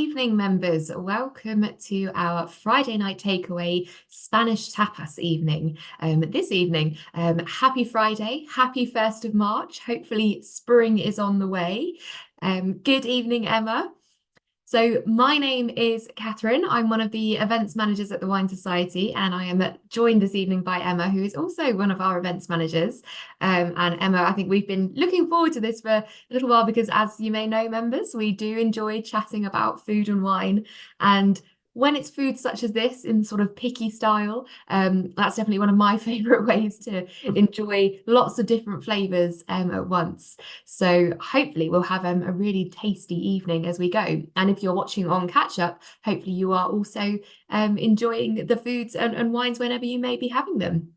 evening, members. Welcome to our Friday night takeaway Spanish tapas evening. This evening, happy Friday, happy 1st of March. Hopefully spring is on the way. Good evening, Emma. So my name is Catherine. I'm one of the events managers at the Wine Society, and I am joined this evening by Emma, who is also one of our events managers. And Emma, I think we've been looking forward to this for a little while because, as you may know, members, we do enjoy chatting about food and wine. And when it's food such as this in sort of picky style, that's definitely one of my favorite ways to enjoy lots of different flavors at once. So hopefully we'll have a really tasty evening as we go. And if you're watching on catch up, hopefully you are also enjoying the foods and wines whenever you may be having them.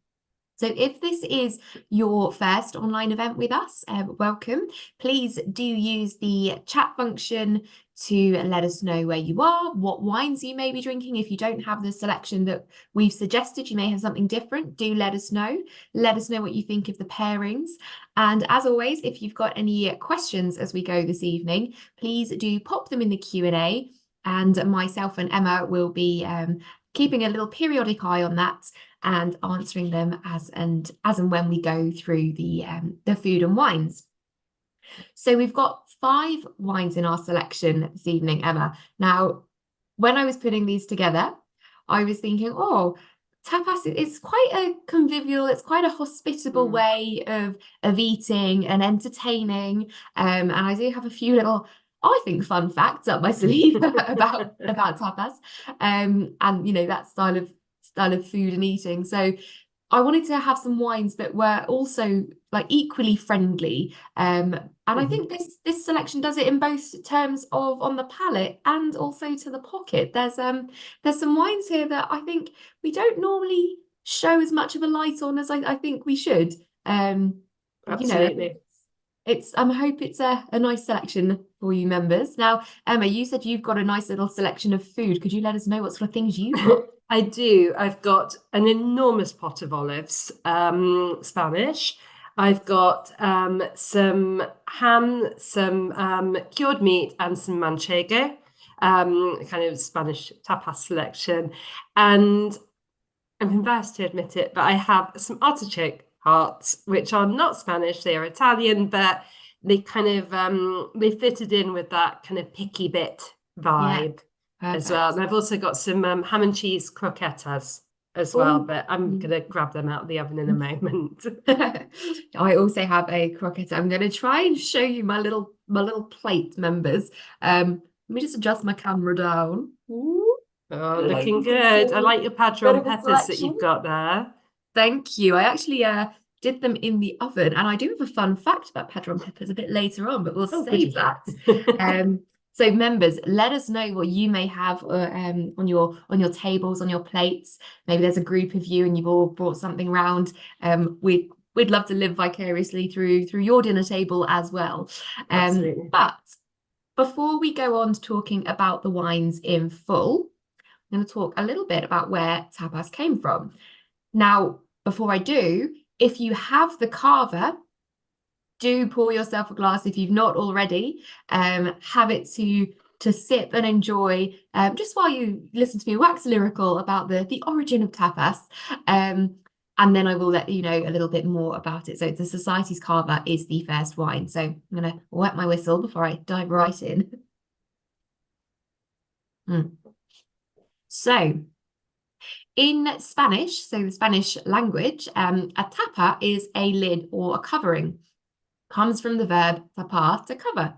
So if this is your first online event with us, welcome. Please do use the chat function to let us know where you are, what wines you may be drinking. If you don't have the selection that we've suggested, you may have something different, do let us know. Let us know what you think of the pairings. And as always, if you've got any questions as we go this evening, please do pop them in the Q&A, and myself and Emma will be keeping a little periodic eye on that and answering them as and when we go through the food and wines. So we've got 5 wines in our selection this evening, Emma. Now, when I was putting these together, I was thinking, oh, tapas is quite a convivial, it's quite a hospitable way of eating and entertaining. And I do have a few little, I think, fun facts up my sleeve about tapas, and you know, that style of food and eating. So I wanted to have some wines that were also like equally friendly. And I think this selection does it in both terms of on the palate and also to the pocket. There's some wines here that I think we don't normally show as much of a light on as I think we should. Absolutely. You know, I hope it's a nice selection for you members. Now, Emma, you said you've got a nice little selection of food. Could you let us know what sort of things you've got? I do. I've got an enormous pot of olives, Spanish. I've got some ham, some cured meat, and some manchego, kind of Spanish tapas selection. And I'm embarrassed to admit it, but I have some artichoke hearts, which are not Spanish, they are Italian, but they kind of they fitted in with that kind of picky bit vibe. Yeah, as well. And I've also got some ham and cheese croquettes as well, but I'm going to grab them out of the oven in a moment. I also have a croquette. I'm going to try and show you my little plate, members. Let me just adjust my camera down. Ooh. Oh, looking good. I like your padron peppers that you've got there. Thank you. I actually did them in the oven, and I do have a fun fact about padron peppers a bit later on, but we'll save that. So members, let us know what you may have on your tables, on your plates. Maybe there's a group of you and you've all brought something round. We'd love to live vicariously through your dinner table as well. Absolutely. But before we go on to talking about the wines in full, I'm going to talk a little bit about where tapas came from. Now, before I do, if you have the Cava, do pour yourself a glass if you've not already. Have it to sip and enjoy just while you listen to me wax lyrical about the origin of tapas. And then I will let you know a little bit more about it. So the Society's Cava is the first wine. So I'm going to wet my whistle before I dive right in. So in Spanish, so the Spanish language, a tapa is a lid or a covering. Comes from the verb tapar, to cover.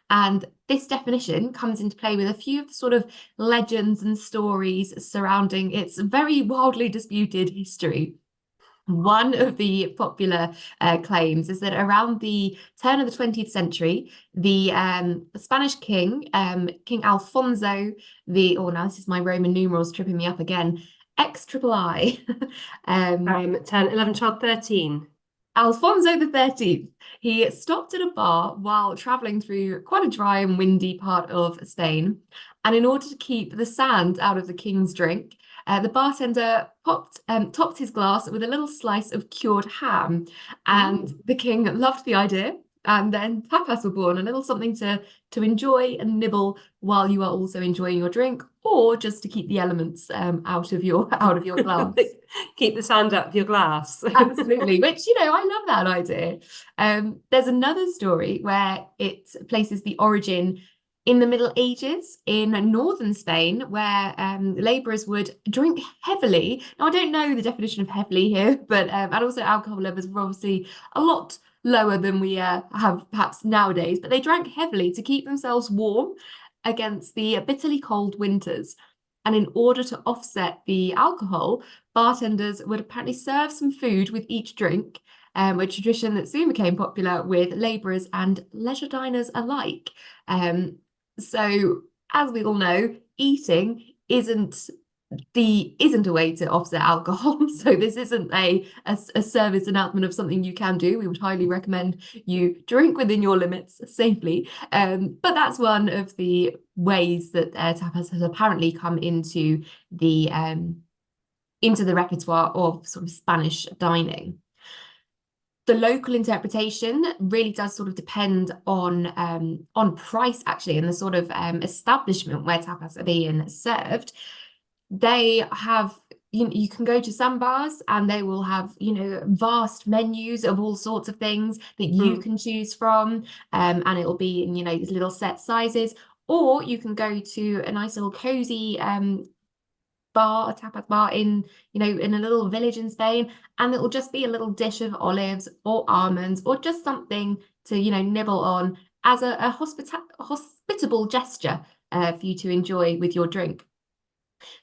And this definition comes into play with a few of the sort of legends and stories surrounding its very wildly disputed history. One of the popular claims is that around the turn of the 20th century, the Spanish king, King Alfonso, now this is my Roman numerals tripping me up again, XIII. 10, 11, 12, 13. Alfonso XIII, he stopped at a bar while traveling through quite a dry and windy part of Spain. And in order to keep the sand out of the king's drink, the bartender topped his glass with a little slice of cured ham. And the king loved the idea And then tapas were born, a little something to enjoy and nibble while you are also enjoying your drink, or just to keep the elements out of your glass. Keep the sand out of your glass. Absolutely, which, I love that idea. There's another story where it places the origin in the Middle Ages in northern Spain, where labourers would drink heavily. Now, I don't know the definition of heavily here, but and also alcohol levels were obviously a lot lower than we have perhaps nowadays, but they drank heavily to keep themselves warm against the bitterly cold winters. And in order to offset the alcohol, bartenders would apparently serve some food with each drink, a tradition that soon became popular with labourers and leisure diners alike. So, as we all know, eating isn't a way to offset alcohol. So this isn't a service announcement of something you can do. We would highly recommend you drink within your limits safely. But that's one of the ways that tapas has apparently come into the repertoire of sort of Spanish dining. The local interpretation really does sort of depend on price, actually, and the sort of establishment where tapas are being served. They have, you can go to some bars and they will have, vast menus of all sorts of things that you can choose from, and it'll be in, these little set sizes. Or you can go to a nice little cozy bar, a tapas bar in a little village in Spain, and it'll just be a little dish of olives or almonds or just something to nibble on as a hospitable gesture for you to enjoy with your drink.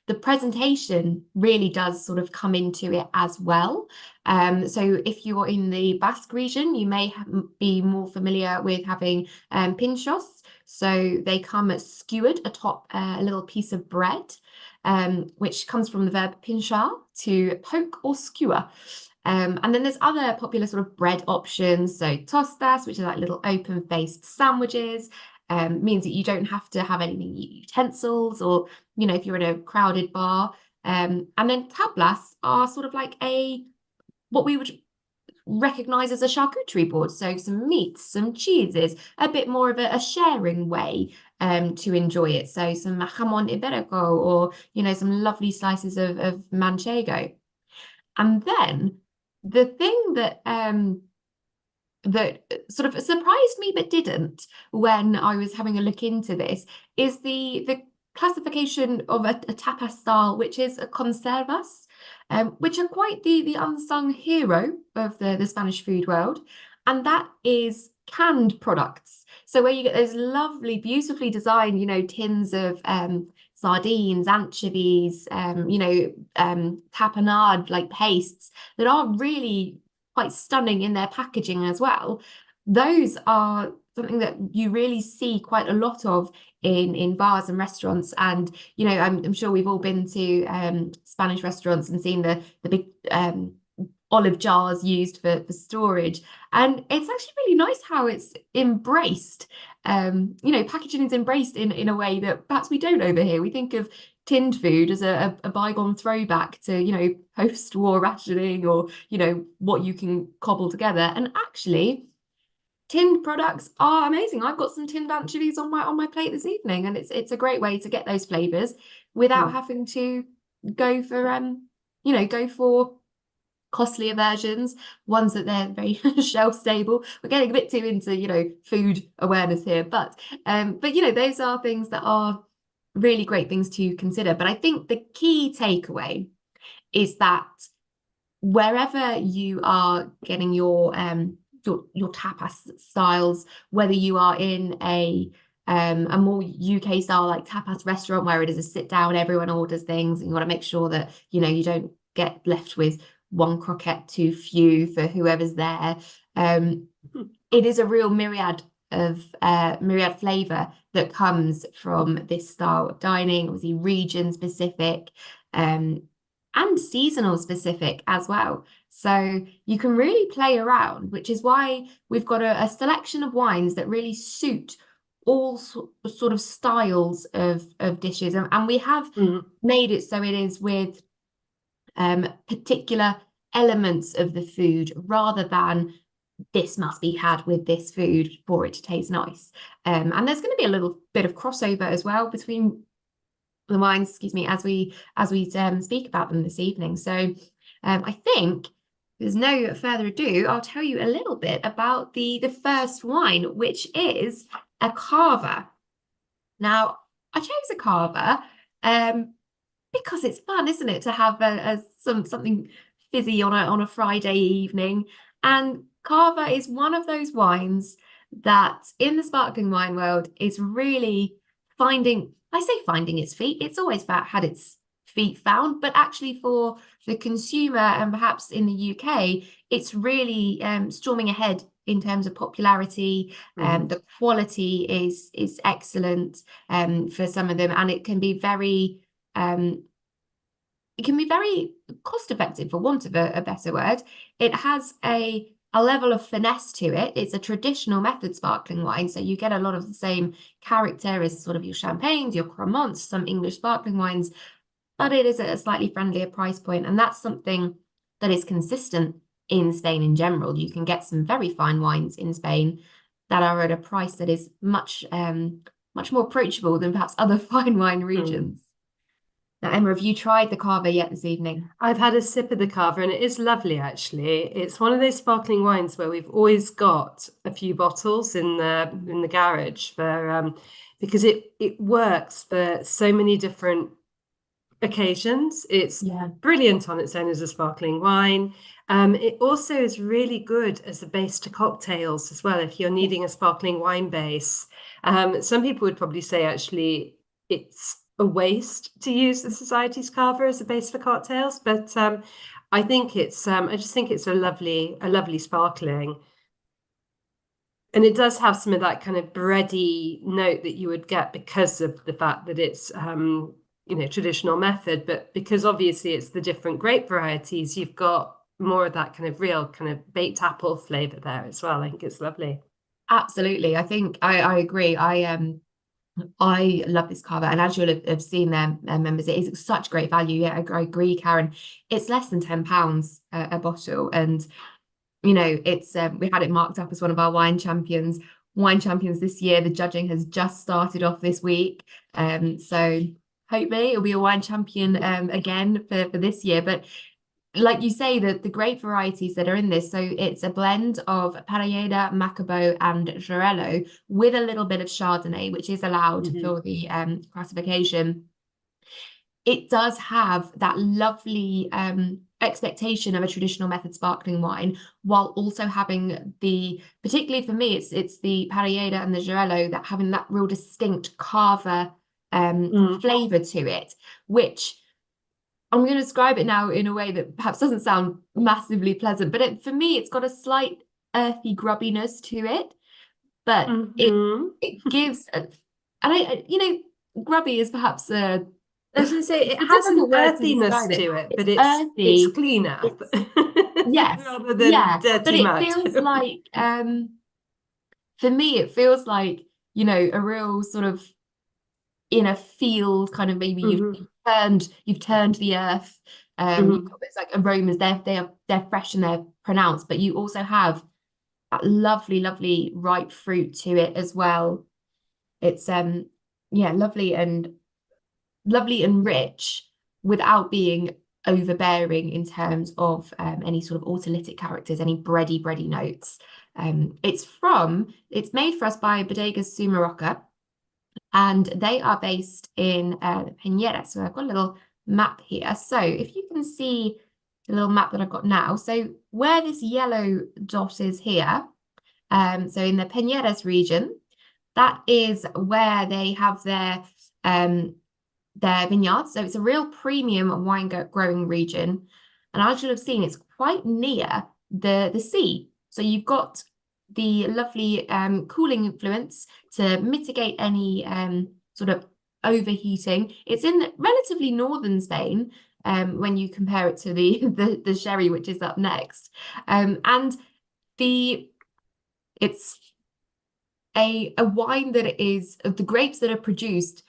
The presentation really does sort of come into it as well. So if you're in the Basque region, you may be more familiar with having pinchos. So they come skewered atop a little piece of bread, which comes from the verb pinchar, to poke or skewer. And then there's other popular sort of bread options. So tostas, which are like little open-faced sandwiches. Means that you don't have to have any utensils, or if you're in a crowded bar. And then tablas are sort of like what we would recognize as a charcuterie board. So some meats, some cheeses, a bit more of a sharing way to enjoy it. So some jamón ibérico, or some lovely slices of manchego. And then the thing that sort of surprised me but didn't when I was having a look into this is the classification of a tapas style, which is a conservas, which are quite the unsung hero of the Spanish food world, and that is canned products. So where you get those lovely, beautifully designed, tins of sardines, anchovies, tapenade like pastes that are really quite stunning in their packaging as well. Those are something that you really see quite a lot of in bars and restaurants. And I'm sure we've all been to Spanish restaurants and seen the big olive jars used for storage, and it's actually really nice how it's embraced. Packaging is embraced in a way that perhaps we don't over here. We think of tinned food as a bygone throwback to post-war rationing, or what you can cobble together. And actually, tinned products are amazing. I've got some tinned anchovies on my plate this evening, and it's a great way to get those flavors without having to go for costlier versions, ones that they're very shelf stable. We're getting a bit too into food awareness here, but those are things that are really great things to consider. But I think the key takeaway is that wherever you are getting your tapas styles, whether you are in a more UK style like tapas restaurant where it is a sit down, everyone orders things, and you want to make sure that you don't get left with one croquette too few for whoever's there. It is a real myriad flavor that comes from this style of dining, obviously region specific, and seasonal specific as well. So you can really play around, which is why we've got a selection of wines that really suit all sort of styles of dishes. And we have made it so it is with particular elements of the food rather than this must be had with this food for it to taste nice. And there's going to be a little bit of crossover as well between the wines, excuse me, as we speak about them this evening. So I think there's no further ado, I'll tell you a little bit about the first wine, which is a Cava. Now, I chose a Cava because it's fun, isn't it, to have something fizzy on a Friday evening. And Cava is one of those wines that in the sparkling wine world is really finding, I say finding its feet, it's always had its feet found, but actually for the consumer and perhaps in the UK, it's really storming ahead in terms of popularity. The quality is excellent for some of them, and it can be very cost effective, for want of a better word. It has a level of finesse to it. It's a traditional method sparkling wine, so you get a lot of the same character as sort of your champagnes, your cremants, some English sparkling wines, but it is at a slightly friendlier price point, and that's something that is consistent in Spain in general. You can get some very fine wines in Spain that are at a price that is much more approachable than perhaps other fine wine regions. Now, Emma, have you tried the Cava yet this evening? I've had a sip of the Cava and it is lovely, actually. It's one of those sparkling wines where we've always got a few bottles in the garage for because it works for so many different occasions. It's brilliant on its own as a sparkling wine. It also is really good as a base to cocktails as well, if you're needing a sparkling wine base. Some people would probably say actually it's a waste to use the Society's Cava as a base for cocktails, but I think it's I just think it's a lovely sparkling. And it does have some of that kind of bready note that you would get because of the fact that it's traditional method, but because obviously it's the different grape varieties, you've got more of that kind of real kind of baked apple flavor there as well. I think it's lovely. Absolutely. I think I agree. I love this Cava, and as you'll have seen their members, it is such great value. Yeah, I agree, Karen. It's less than £10 a bottle, and it's we had it marked up as one of our wine champions this year. The judging has just started off this week, so hopefully it'll be a wine champion again for this year. But like you say, the grape varieties that are in this, so it's a blend of Parellada, Macabo, and Xarel·lo with a little bit of Chardonnay, which is allowed for the classification. It does have that lovely expectation of a traditional method sparkling wine, while also having particularly for me, it's the Parellada and the Xarel·lo that having that real distinct Cava flavor to it, which I'm going to describe it now in a way that perhaps doesn't sound massively pleasant, but for me, it's got a slight earthy grubbiness to it, but it gives, grubby is perhaps a. I was going to say it has an earthiness to it, but it's earthy. It's cleaner. Yes, rather than dirty but it mud. feels like, for me, it feels like a real sort of in a field, kind of maybe you've turned the earth. You've got those like aromas. They're fresh and they're pronounced, but you also have that lovely ripe fruit to it as well. It's lovely and rich without being overbearing in terms of any sort of autolytic characters, any bready notes. It's made for us by Bodegas Sumarroca, and they are based in Peñera. So I've got a little map here. So if you can see the little map that I've got now, so where this yellow dot is here, so in the Peñeras region, that is where they have their vineyards. So it's a real premium wine growing region. And as you'll have seen, it's quite near the sea. So you've got the lovely cooling influence to mitigate any sort of overheating. It's in relatively northern Spain when you compare it to the sherry, which is up next. And it's a wine that is the grapes that are produced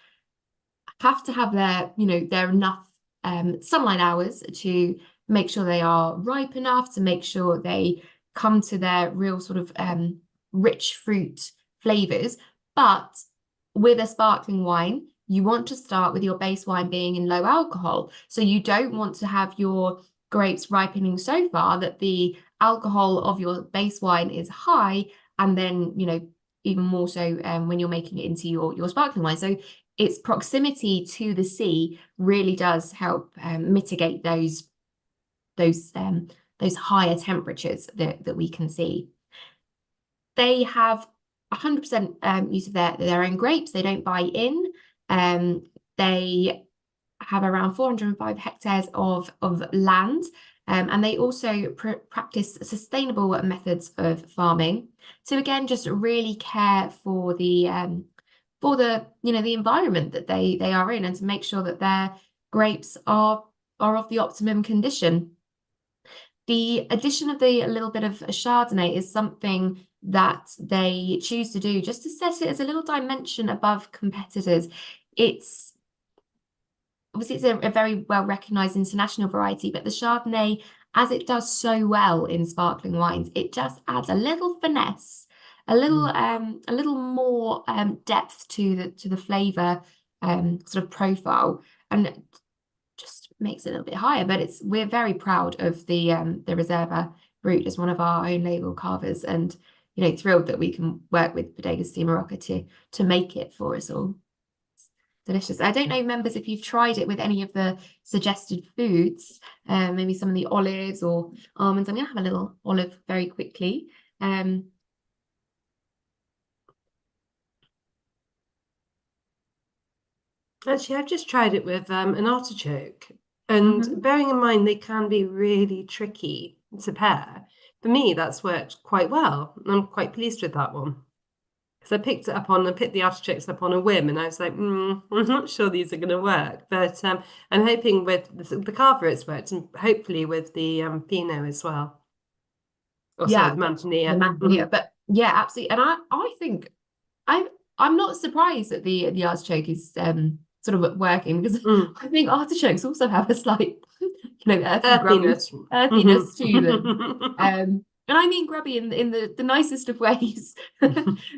have to have their enough sunlight hours to make sure they are ripe enough, to make sure they come to their real sort of rich fruit flavors. But with a sparkling wine, you want to start with your base wine being in low alcohol. So you don't want to have your grapes ripening so far that the alcohol of your base wine is high, and then, you know, even more so when you're making it into your sparkling wine. So its proximity to the sea really does help mitigate those higher temperatures that we can see. They have 100% use of their own grapes. They don't buy in. They have around 405 hectares of land, and they also practice sustainable methods of farming to, again, just really care for the you know, the environment that they are in, and to make sure that their grapes are of the optimum condition. The addition of a little bit of Chardonnay is something that they choose to do just to set it as a little dimension above competitors. It's obviously a very well recognized international variety, but the Chardonnay, as it does so well in sparkling wines, it just adds a little finesse, a little more depth to the flavor sort of profile, and just makes it a little bit higher. But we're very proud of the Reserva Brut as one of our own label carvers, and, you know, thrilled that we can work with Bodegas de Morocco to make it for us all. Delicious. I don't know, members, if you've tried it with any of the suggested foods, maybe some of the olives or almonds. I'm going to have a little olive very quickly. Actually, I've just tried it with an artichoke, and bearing in mind they can be really tricky to pair, for me that's worked quite well. I'm quite pleased with that one. Because I picked the artichokes up on a whim, and I was like, I'm not sure these are going to work. But I'm hoping with the Cava it's worked, and hopefully with the Pinot as well. Or sorry, the Manzanilla. The Manzanilla. But yeah, absolutely. And I think I'm not surprised that the artichoke is sort of working, because I think artichokes also have a slight, you know, earthiness to them. And I mean grubby in the nicest of ways,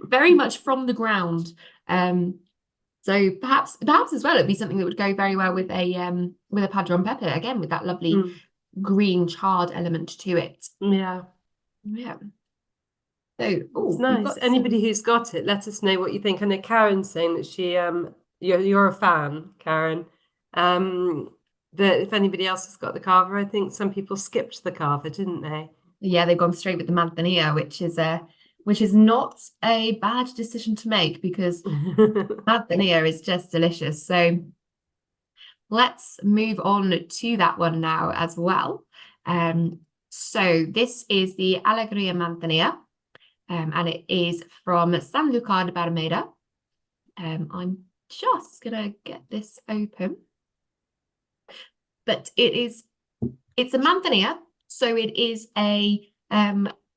very much from the ground. So perhaps as well it'd be something that would go very well with a padron pepper, again, with that lovely green charred element to it. Yeah. So it's nice. Anybody who's got it, let us know what you think. I know Karen's saying that she you're a fan, Karen. That if anybody else has got the Cava, I think some people skipped the Cava, didn't they? Yeah, they've gone straight with the Manzanilla, which is not a bad decision to make, because Manzanilla is just delicious. So let's move on to that one now as well. So this is the Alegria Manzanilla, and it is from San Lucar de Barrameda. I'm just gonna get this open, but it's a Manzanilla. So it is a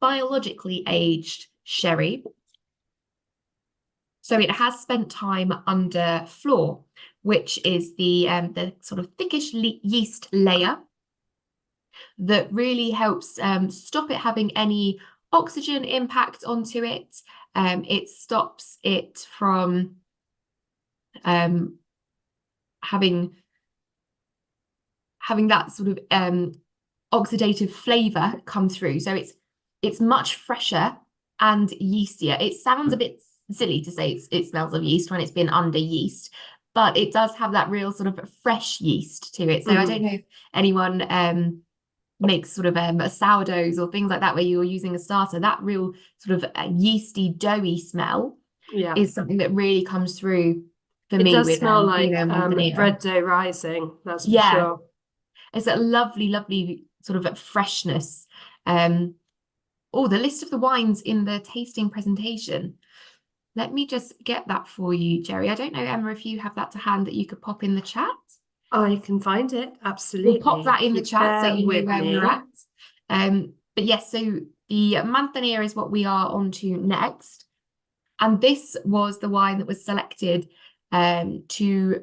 biologically aged sherry. So it has spent time under flor, which is the sort of thickish yeast layer that really helps stop it having any oxygen impact onto it. It stops it from having that sort of oxidative flavor come through. So it's much fresher and yeastier. It sounds a bit silly to say it smells of yeast when it's been under yeast, but it does have that real sort of fresh yeast to it. So I don't know if anyone makes sort of sourdoughs or things like that where you're using a starter. That real sort of yeasty, doughy smell is something that really comes through for me. It does smell like bread dough rising, that's for sure. It's a lovely, lovely sort of freshness. The list of the wines in the tasting presentation. Let me just get that for you, Jerry. I don't know, Emma, if you have that to hand that you could pop in the chat. I can find it, absolutely. We'll pop that in the chat so you know where we're at. But yes, so the Manzanilla is what we are on to next. And this was the wine that was selected to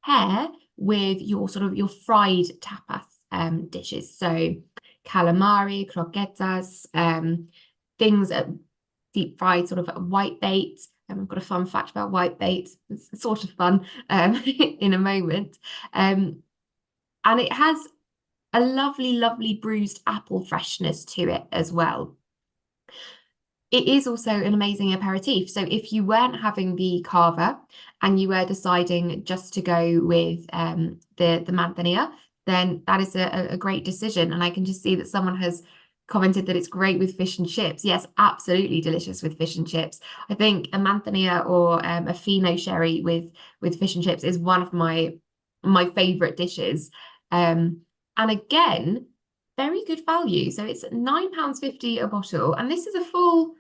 pair with your fried tapas dishes. So calamari, croquetas, things deep fried, sort of whitebait. I've got a fun fact about whitebait. It's sort of fun in a moment. And it has a lovely, lovely bruised apple freshness to it as well. It is also an amazing aperitif. So if you weren't having the cava and you were deciding just to go with the manzanilla, then that is a great decision. And I can just see that someone has commented that it's great with fish and chips. Yes, absolutely delicious with fish and chips. I think a manzanilla or a fino sherry with fish and chips is one of my favorite dishes. And again, very good value. So it's £9.50 a bottle, and this is a full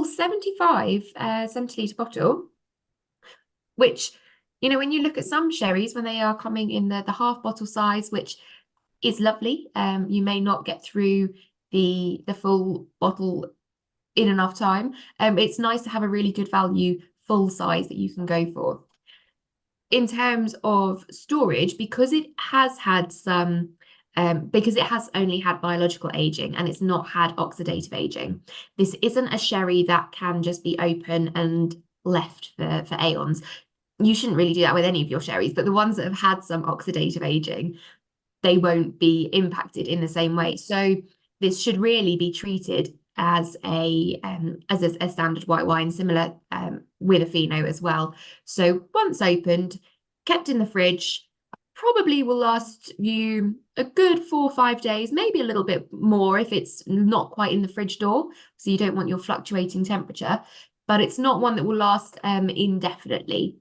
75 centilitre bottle, which, you know, when you look at some sherries when they are coming in the half bottle size, which is lovely, you may not get through the full bottle in enough time. It's nice to have a really good value full size that you can go for. In terms of storage, because it has had some because it has only had biological aging and it's not had oxidative aging, this isn't a sherry that can just be open and left for aeons. You shouldn't really do that with any of your sherries, but the ones that have had some oxidative aging, they won't be impacted in the same way. So this should really be treated as a standard white wine, similar with a fino as well. So once opened, kept in the fridge, probably will last you a good 4 or 5 days, maybe a little bit more if it's not quite in the fridge door, so you don't want your fluctuating temperature, but it's not one that will last indefinitely.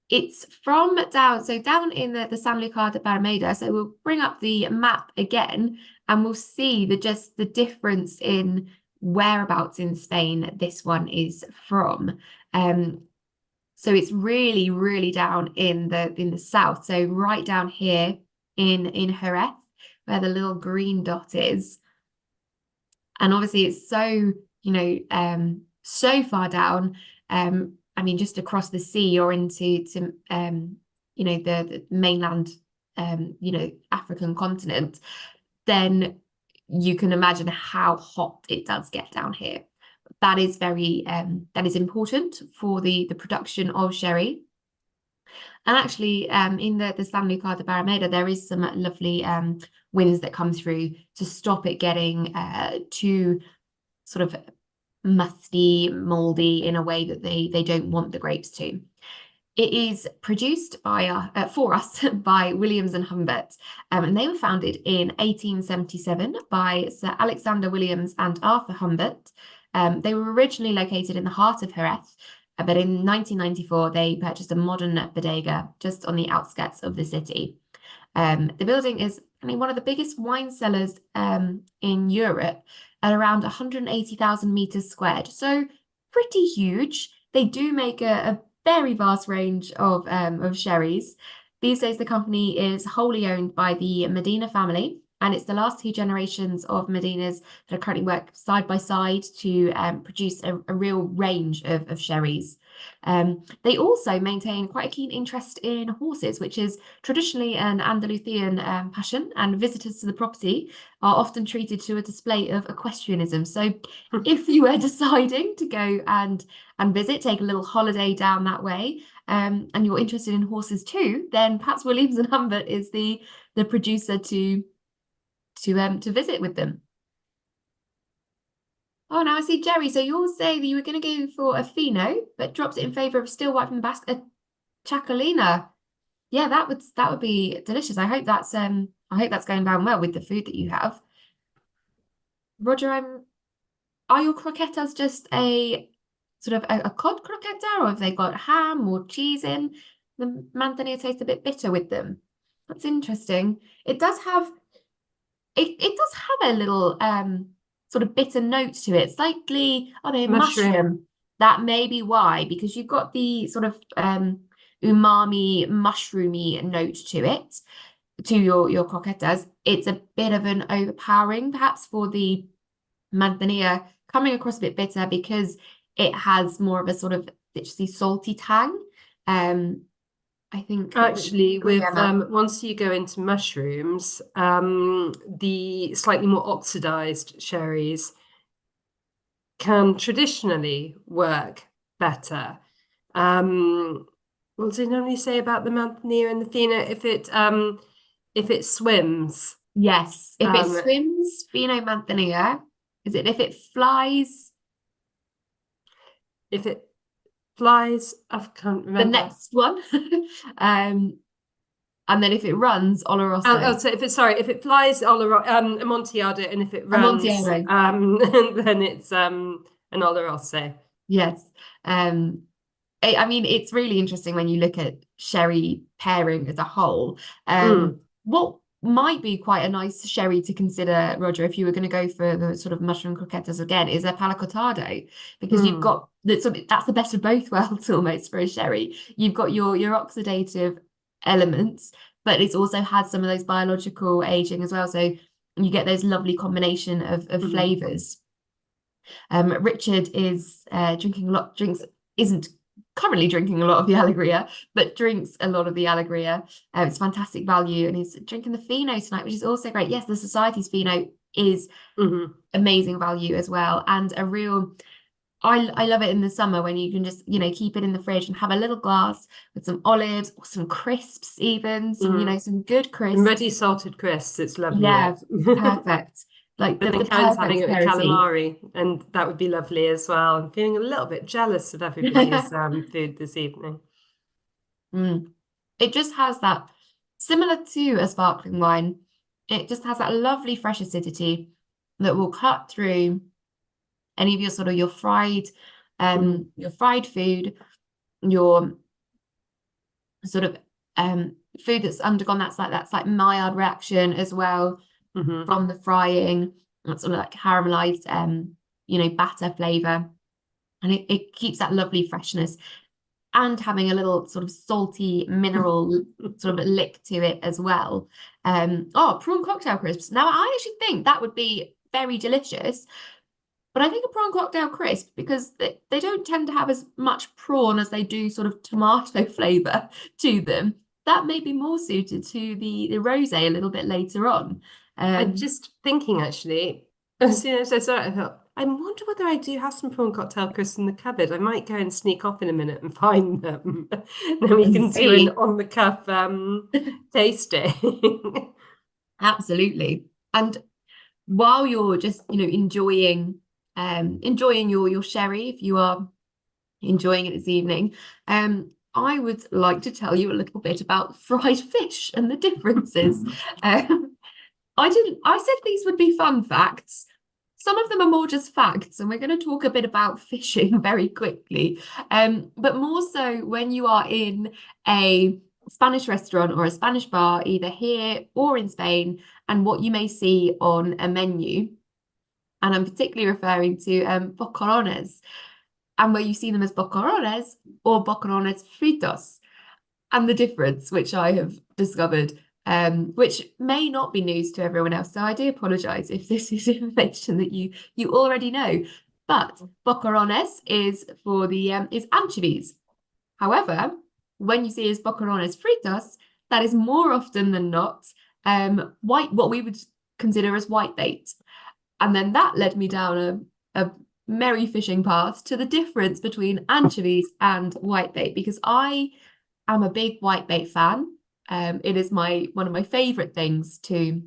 It's from down in the San Lucar de Barrameda. So we'll bring up the map again and we'll see the difference in whereabouts in Spain this one is from. So it's really, really down in the south. So right down here in Jerez, where the little green dot is. And obviously it's so, you know, so far down. I mean, just across the sea or into you know, the mainland, you know, African continent, then you can imagine how hot it does get down here. That is very that is important for the production of sherry. And actually, in the San Lucar de Barrameda, there is some lovely winds that come through to stop it getting too sort of musty, moldy in a way that they don't want the grapes to. It is produced by for us by Williams and Humbert, and they were founded in 1877 by Sir Alexander Williams and Arthur Humbert. They were originally located in the heart of Jerez, but in 1994 they purchased a modern bodega just on the outskirts of the city. The building is, I mean, one of the biggest wine cellars in Europe at around 180,000 meters squared. So pretty huge. They do make a very vast range of sherries. These days, the company is wholly owned by the Medina family, and it's the last 2 generations of Medinas that are currently work side by side to produce a real range of sherries. They also maintain quite a keen interest in horses, which is traditionally an Andalusian passion, and visitors to the property are often treated to a display of equestrianism. So if you were deciding to go and visit, take a little holiday down that way, and you're interested in horses too, then perhaps Williams and Humbert is the producer to visit with them. Oh, now I see Jerry. So you're saying that you were going to go for a fino, but dropped it in favour of still white from the Basque, a chacolina. Yeah, that would be delicious. I hope that's going down well with the food that you have. Roger, are your croquetas just a sort of a cod croqueta, or have they got ham or cheese in? The manzanilla tastes a bit bitter with them. That's interesting. It does have a little sort of bitter note to it, slightly, mushroom. That may be why, because you've got the sort of umami, mushroomy note to it, to your croquetas. It's a bit of an overpowering, perhaps, for the manzanilla, coming across a bit bitter because it has more of a sort of citrusy, salty tang. I think Actually, with Guyana. once you go into mushrooms, the slightly more oxidized sherries can traditionally work better. What do they normally say about the Manzanilla and the Fino? If it swims, Yes, if it um, swims, Fino Manzanilla. Is it if it flies? if it flies, I can't The remember. next one. And then if it runs, Oh, Oloroso. so if it flies Amontillado, and if it runs, Amontillado. then it's an Oloroso. Yes. Um, I mean, it's really interesting when you look at sherry pairing as a whole. Mm, What might be quite a nice sherry to consider, Roger, if you were going to go for the sort of mushroom croquettes again, is a palo cortado, because you've mm, got that's the best of both worlds almost for a sherry. You've got your oxidative elements, but it's also had some of those biological aging as well. So you get those lovely combination of mm. flavors. Richard is drinks isn't currently drinking a lot of the Alegria, but drinks a lot of the Alegria. It's fantastic value, and he's drinking the Fino tonight, which is also great. Yes, the Society's Fino is Mm-hmm. amazing value as well, and a real. I love it in the summer when you can just, keep it in the fridge and have a little glass with some olives or some crisps, even Mm. some good And ready crisps. salted crisps, it's lovely Yeah, with. perfect. Like I the think Karen's having perfect it with aperitif. calamari, and that would be lovely as well. I'm feeling a little bit jealous of everybody's food this evening. Mm. It just has that, similar to a sparkling wine, it just has that lovely fresh acidity that will cut through any of your sort of Mm, your fried food, your sort of food that's undergone that's like Maillard reaction as well hmm from the frying, that sort of like caramelized batter flavor. And it keeps that lovely freshness and having a little sort of salty mineral sort of lick to it as well. Prawn cocktail crisps. Now, I actually think that would be very delicious, but I think a prawn cocktail crisp, because they don't tend to have as much prawn as they do sort of tomato flavor to them, that may be more suited to the rosé a little bit later on. I'm Um, just thinking actually, as soon as I saw it, I thought, I wonder whether I do have some prawn cocktail crisps in the cupboard. I might go and sneak off in a minute and find them. Then we and can do an see. on the cuff tasting. Absolutely. And while you're just, enjoying your sherry, if you are enjoying it this evening, I would like to tell you a little bit about fried fish and the differences. Um, I said these would be fun facts. Some of them are more just facts, and we're going to talk a bit about fishing very quickly. But more so when you are in a Spanish restaurant or a Spanish bar, either here or in Spain, and what you may see on a menu. And I'm particularly referring to boquerones, and where you see them as boquerones or boquerones fritos, and the difference, which I have discovered, which may not be news to everyone else. So I do apologise if this is information that you already know. But boquerones is for the is anchovies. However, when you see as boquerones fritos, that is more often than not what we would consider as whitebait. And then that led me down a merry fishing path to the difference between anchovies and whitebait, because I am a big whitebait fan. It is one of my favourite things to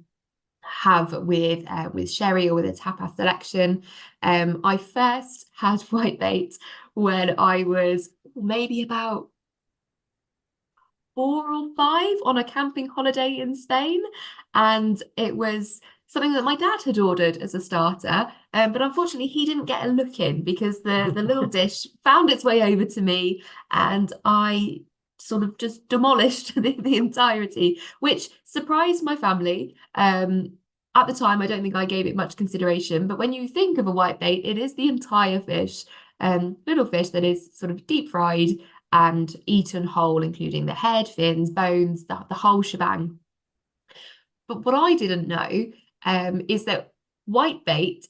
have with sherry or with a tapas selection. I first had whitebait when I was maybe about 4 or 5 on a camping holiday in Spain, and it was something that my dad had ordered as a starter. But unfortunately, he didn't get a look in because the little dish found its way over to me, and I sort of just demolished the entirety, which surprised my family. At the time, I don't think I gave it much consideration, but when you think of a whitebait, it is the entire fish, little fish that is sort of deep fried and eaten whole, including the head, fins, bones, the whole shebang. But what I didn't know is that whitebait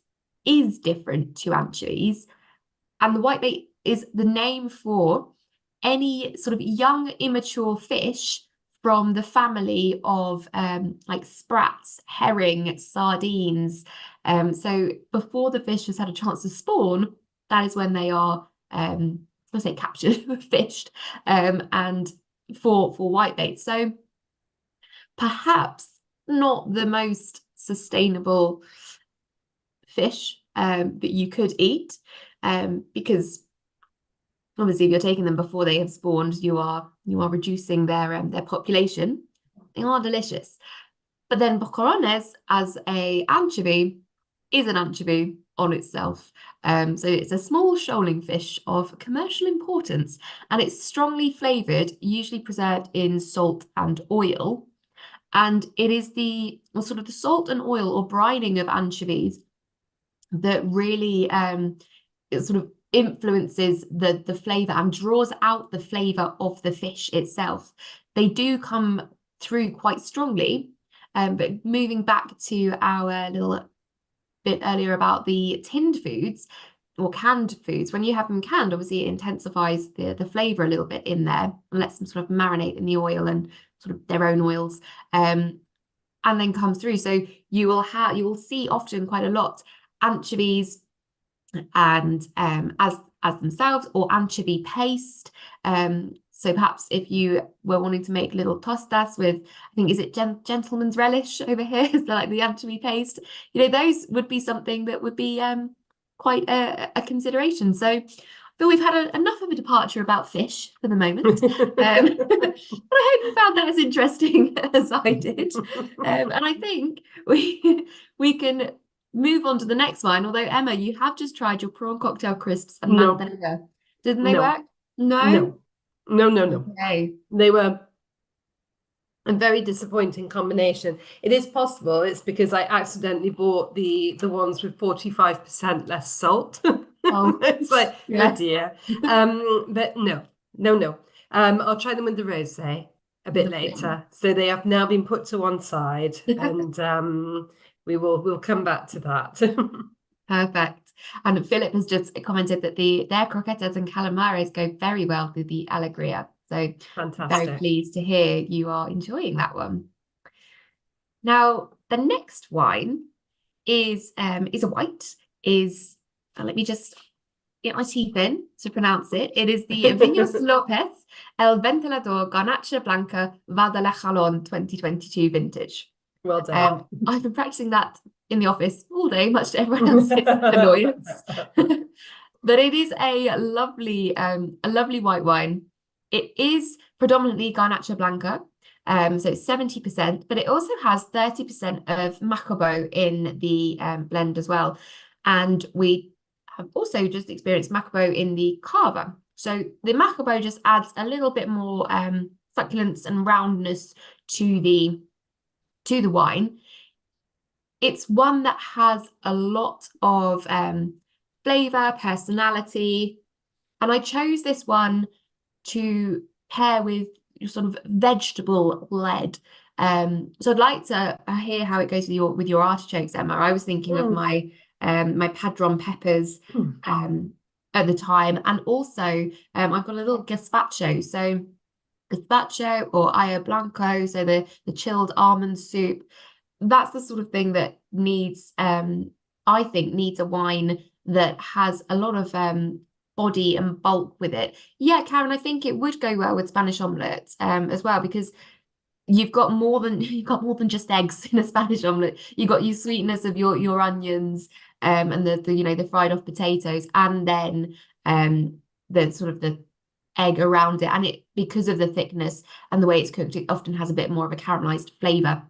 is different to anchovies, and the whitebait is the name for any sort of young, immature fish from the family of like sprats, herring, sardines. So before the fish has had a chance to spawn, that is when they are, I say captured, fished, and for whitebait. So perhaps not the most sustainable fish that you could eat, because obviously if you're taking them before they have spawned, you are reducing their population. They are delicious. But then boquerones as a anchovy is an anchovy on itself. So it's a small shoaling fish of commercial importance, and it's strongly flavored, usually preserved in salt and oil. And it is the sort of the salt and oil or brining of anchovies that really it sort of influences the flavor and draws out the flavor of the fish itself. They do come through quite strongly. But moving back to our little bit earlier about the tinned foods or canned foods, when you have them canned, obviously it intensifies the flavor a little bit in there and lets them sort of marinate in the oil and sort of their own oils, and then come through. So you will see often quite a lot anchovies and as themselves, or anchovy paste. So perhaps if you were wanting to make little tostas with, I think, is it gentleman's relish over here? Is like the anchovy paste? Those would be something that would be quite a consideration. So I feel we've had enough of a departure about fish for the moment. But I hope you found that as interesting as I did. And I think we can move on to the next one. Although, Emma, you have just tried your prawn cocktail crisps and No. manzanilla. Didn't they No. work? No? No. Okay. They were a very disappointing combination. It is possible it's because I accidentally bought the ones with 45% less salt. Oh, It's like, yeah. oh dear. But no. I'll try them with the rosé a bit later. So they have now been put to one side, and we'll come back to that. Perfect. And Philip has just commented that their croquetas and calamares go very well with the Alegria. So Fantastic. very pleased to hear you are enjoying that one. Now, the next wine is a white. Let me just get my teeth in to pronounce it. It is the Viños López El Ventilador Garnacha Blanca Valdejalón 2022 vintage. Well done. I've been practicing that in the office all day, much to everyone else's annoyance. But it is a lovely white wine. It is predominantly Garnacha Blanca, so it's 70%, but it also has 30% of Macobo in the blend as well. And we have also just experienced Macobo in the Cava. So the Macobo just adds a little bit more succulence and roundness to the wine. It's one that has a lot of flavor, personality, and I chose this one to pair with sort of vegetable led. So I'd like to hear how it goes with your artichokes, Emma. I was thinking of my padron peppers at the time, and also I've got a little gazpacho. So gazpacho or ayo blanco, so the chilled almond soup. That's the sort of thing that needs, I think, needs a wine that has a lot of body and bulk with it. Yeah, Karen, I think it would go well with Spanish omelette as well, because you've got more than just eggs in a Spanish omelette. You've got your sweetness of your onions and the fried off potatoes, and then the sort of the egg around it, and it, because of the thickness and the way it's cooked, it often has a bit more of a caramelized flavor.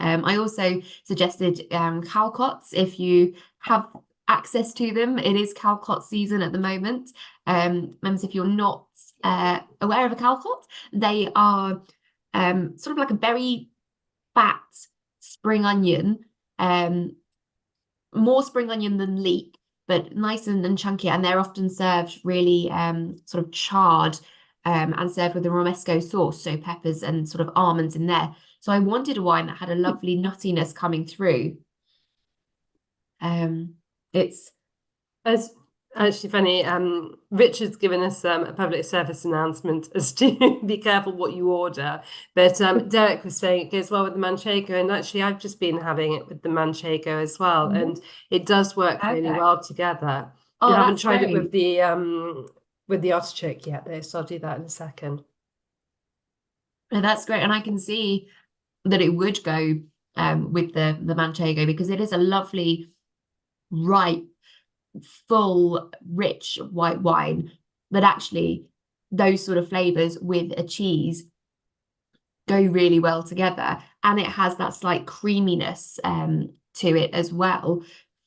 I also suggested calcots if you have access to them. It is calcot season at the moment. Members, if you're not aware of a calcot, they are sort of like a very fat spring onion, more spring onion than leek, but nice and chunky, and they're often served really sort of charred and served with a romesco sauce, so peppers and sort of almonds in there. So I wanted a wine that had a lovely nuttiness coming through. It's as Actually funny, Richard's given us a public service announcement as to be careful what you order. But Derek was saying it goes well with the manchego, and actually I've just been having it with the manchego as well, and it does work really Perfect. well together. I Oh, haven't that's tried it great. with the artichoke yet though, so I'll do that in a second. And that's great. And I can see that it would go with the manchego because it is a lovely, ripe, full, rich white wine. But actually, those sort of flavors with a cheese go really well together. And it has that slight creaminess to it as well,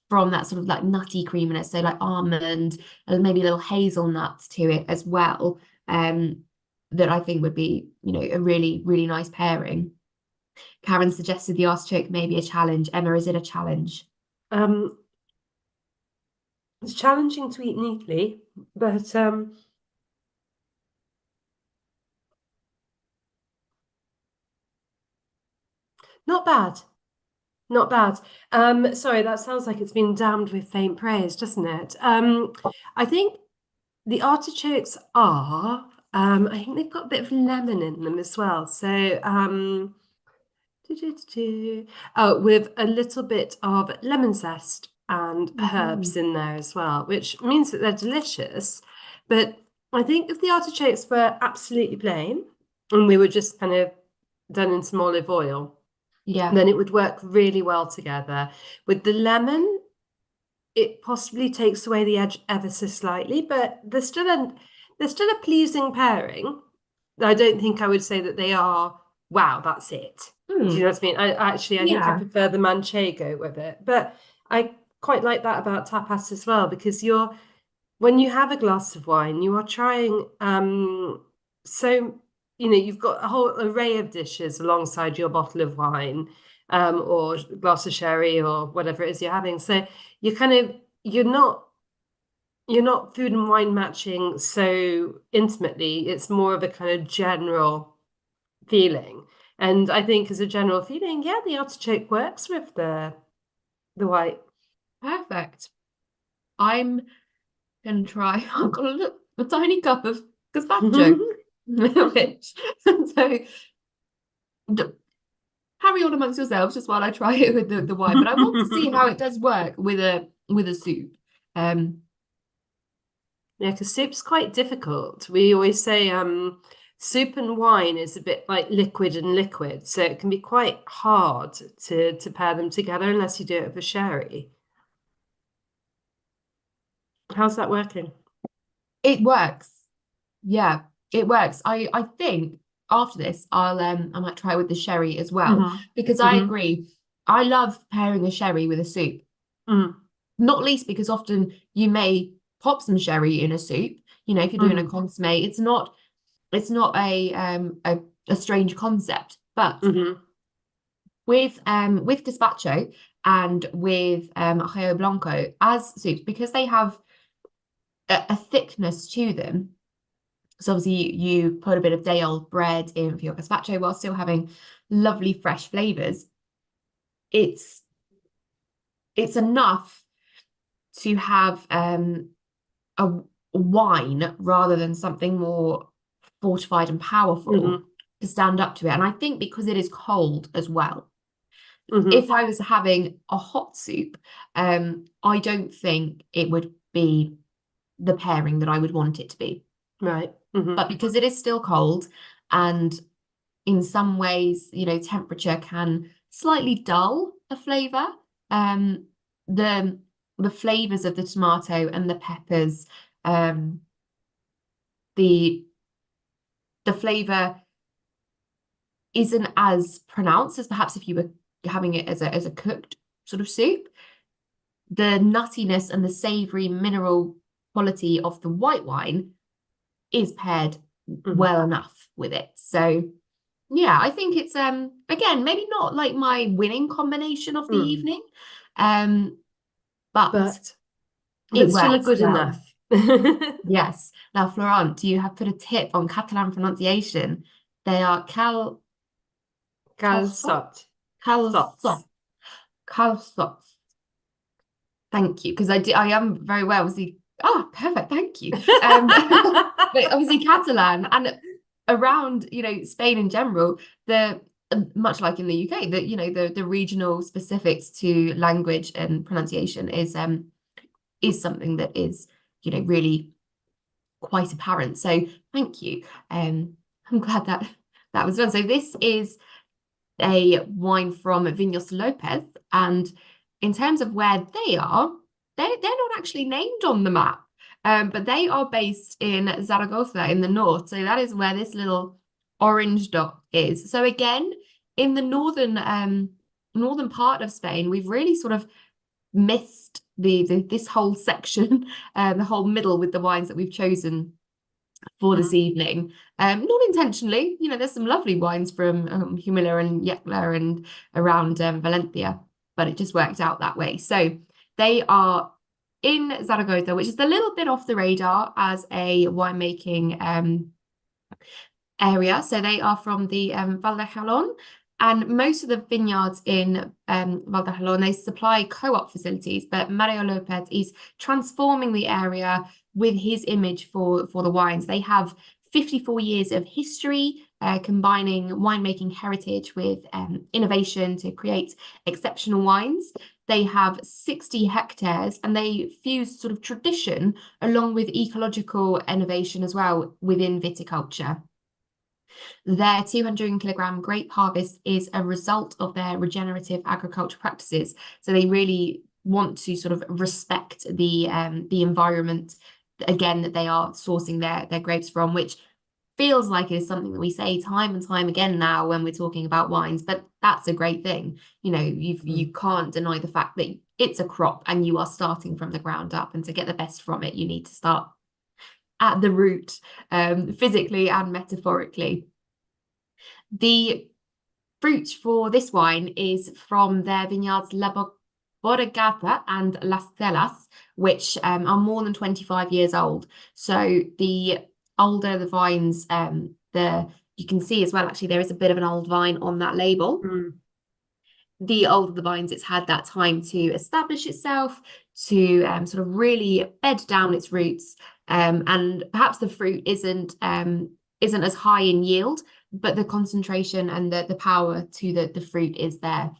from that sort of like nutty creaminess. So like almond and maybe a little hazelnut to it as well. That I think would be, a really, really nice pairing. Karen suggested the artichoke may be a challenge. Emma, is it a challenge? Um, it's challenging to eat neatly, but not bad. Not bad. Sorry, that sounds like it's been damned with faint praise, doesn't it? I think the artichokes are, I think they've got a bit of lemon in them as well. So, oh, with a little bit of lemon zest and herbs in there as well, which means that they're delicious. But I think if the artichokes were absolutely plain and we were just kind of done in some olive oil, Yeah. then it would work really well together. With the lemon, it possibly takes away the edge ever so slightly, but they're still a pleasing pairing. I don't think I would say that they are, wow, that's it. Do you know what I mean? I think I Yeah. prefer the manchego with it, but I quite like that about tapas as well, because when you have a glass of wine, you are trying so you've got a whole array of dishes alongside your bottle of wine, or glass of sherry or whatever it is you're having. So you kind of you're not food and wine matching so intimately. It's more of a kind of general feeling. And I think as a general feeling, yeah, the artichoke works with the white. Perfect. I'm gonna try. I've got a tiny cup of gazpacho, which so carry on amongst yourselves just while I try it with the wine. But I want to see how it does work with a soup. Yeah, because soup's quite difficult. We always say soup and wine is a bit like liquid and liquid, so it can be quite hard to pair them together unless you do it with a sherry. How's that working? It works. Yeah, it works. I think after this I might try it with the sherry as well Mm-hmm. because I Mm-hmm. agree. I love pairing a sherry with a soup, Mm-hmm. not least because often you may pop some sherry in a soup. If you're doing a consomme, it's not a strange concept. But Mm-hmm. with gazpacho and with Arroyo Blanco as soups, because they have a thickness to them. So obviously you put a bit of day old bread in for your gazpacho while still having lovely fresh flavors. It's it's enough to have a wine rather than something more fortified and powerful Mm-hmm. to stand up to it. And I think because it is cold as well, Mm-hmm. if I was having a hot soup, I don't think it would be the pairing that I would want it to be. Right. Mm-hmm. But because it is still cold and in some ways, temperature can slightly dull a flavor. The the flavors of the tomato and the peppers, the the flavor isn't as pronounced as perhaps if you were having it as a cooked sort of soup. The nuttiness and the savory mineral quality of the white wine is paired Mm-hmm. well enough with it. So yeah, I think it's again maybe not like my winning combination of the Mm. evening, um, but But it still a works good well. enough. Yes. Now, Florent, you have put a tip on Catalan pronunciation. They are calçot, Calçot. calçot, Sots. calçot. Thank you, because I am very well. Obviously, Oh, perfect, thank you. But obviously Catalan and around, Spain in general, the much like in the UK, that the regional specifics to language and pronunciation is something that is, really quite apparent. So thank you. I'm glad that that was done. So this is a wine from Viños López, and in terms of where they are, they're not actually named on the map, but they are based in Zaragoza in the north. So that is where this little orange dot is. So again, in the northern part of Spain, we've really sort of missed this whole section, the whole middle with the wines that we've chosen for this evening. Not intentionally, there's some lovely wines from Humila and Yecla and around Valencia, but it just worked out that way. So they are in Zaragoza, which is a little bit off the radar as a winemaking area. So they are from the Valdejalón, and most of the vineyards in Valdejalón, they supply co-op facilities, but Mario López is transforming the area with his image for the wines. They have 54 years of history, combining winemaking heritage with innovation to create exceptional wines. They have 60 hectares and they fuse sort of tradition along with ecological innovation as well within viticulture. Their 200-kilogram grape harvest is a result of their regenerative agriculture practices. So they really want to sort of respect the environment, again, that they are sourcing their grapes from, which feels like it is something that we say time and time again now when we're talking about wines, but that's a great thing. You can't deny the fact that it's a crop and you are starting from the ground up, and to get the best from it, you need to start at the root, physically and metaphorically. The fruit for this wine is from their vineyards La Borregata and Las Celas, which are more than 25 years old. So the older the vines, you can see as well, actually, there is a bit of an old vine on that label. The older the vines, it's had that time to establish itself, to sort of really bed down its roots, and perhaps the fruit isn't as high in yield, but the concentration and the power to the fruit is there.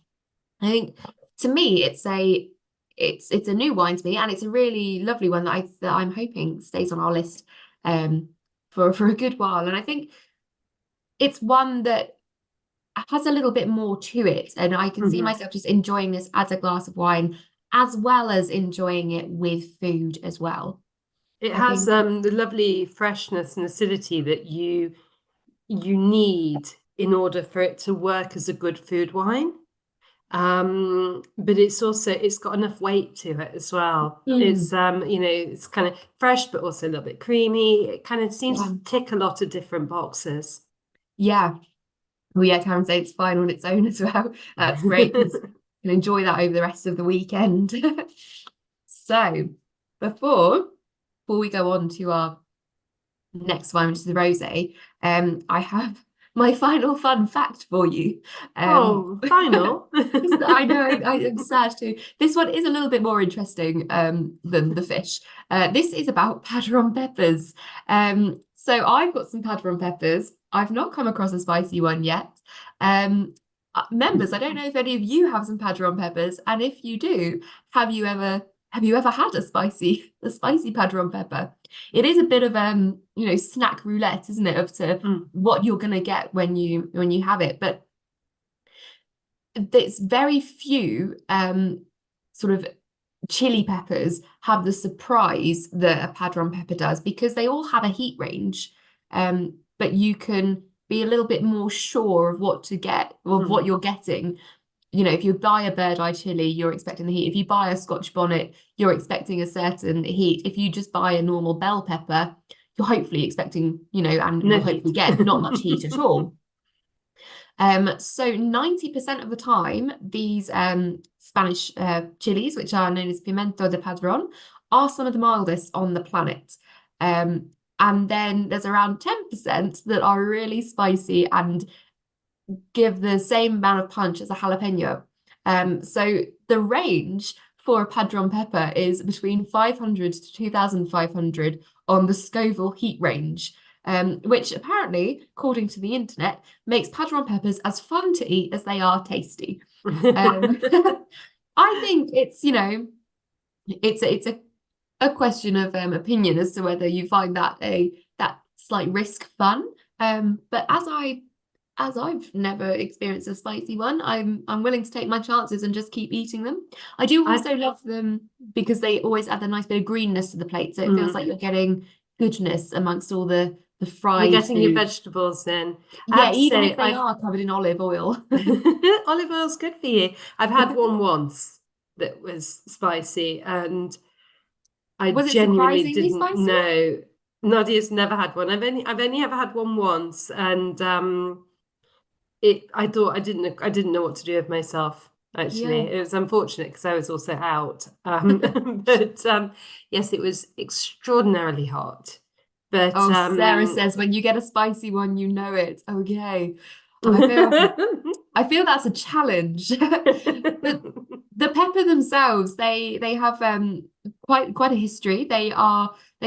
I think, to me, it's a new wine to me, and it's a really lovely one that I'm hoping stays on our list for a good while. And I think it's one that has a little bit more to it, and I can see myself just enjoying this as a glass of wine, as well as enjoying it with food as well. It has the lovely freshness and acidity that you need in order for it to work as a good food wine. But it's got enough weight to it as well. It's it's kind of fresh but also a little bit creamy. It kind of seems to tick a lot of different boxes. Yeah. Well, yeah, Karen said it's fine on its own as well. That's great, because you can enjoy that over the rest of the weekend. So before we go on to our next wine, which is the rosé, I have my final fun fact for you. Final. I know, I'm sad too. This one is a little bit more interesting than the fish. This is about padron peppers. So I've got some padron peppers. I've not come across a spicy one yet. Members, I don't know if any of you have some padron peppers, and if you do, have you ever had a spicy padron pepper? It is a bit of snack roulette, isn't it, what you're gonna get when you have it. But it's very few sort of chili peppers have the surprise that a padron pepper does, because they all have a heat range, but you can be a little bit more sure of what to get, or what you're getting. If you buy a bird eye chili, you're expecting the heat. If you buy a Scotch bonnet, you're expecting a certain heat. If you just buy a normal bell pepper, you're hopefully expecting, and you'll hopefully get not much heat at all. So 90% of the time, these Spanish chilies, which are known as pimiento de padrón, are some of the mildest on the planet. And then there's around 10% that are really spicy and give the same amount of punch as a jalapeno. So the range for a padron pepper is between 500 to 2,500 on the Scoville heat range, which apparently, according to the internet, makes padron peppers as fun to eat as they are tasty. I think it's, it's a question of opinion as to whether you find that that slight risk fun. But as I've never experienced a spicy one, I'm willing to take my chances and just keep eating them. I do also love them because they always add a nice bit of greenness to the plate, so it feels like you're getting goodness amongst all the fried You're getting your food. vegetables in. Yeah, even if they are covered in olive oil. Olive oil's good for you. I've had one once that was spicy, and I Was it genuinely surprisingly didn't spicy? know. Nadia's never had one. I've only ever had one once, and I thought I didn't know what to do with myself. Actually, Yeah. it was unfortunate because I was also out. But yes, it was extraordinarily hot. But Oh, Sarah says when you get a spicy one, you know it. Okay. I feel that's a challenge. The pepper themselves, they have quite a history. They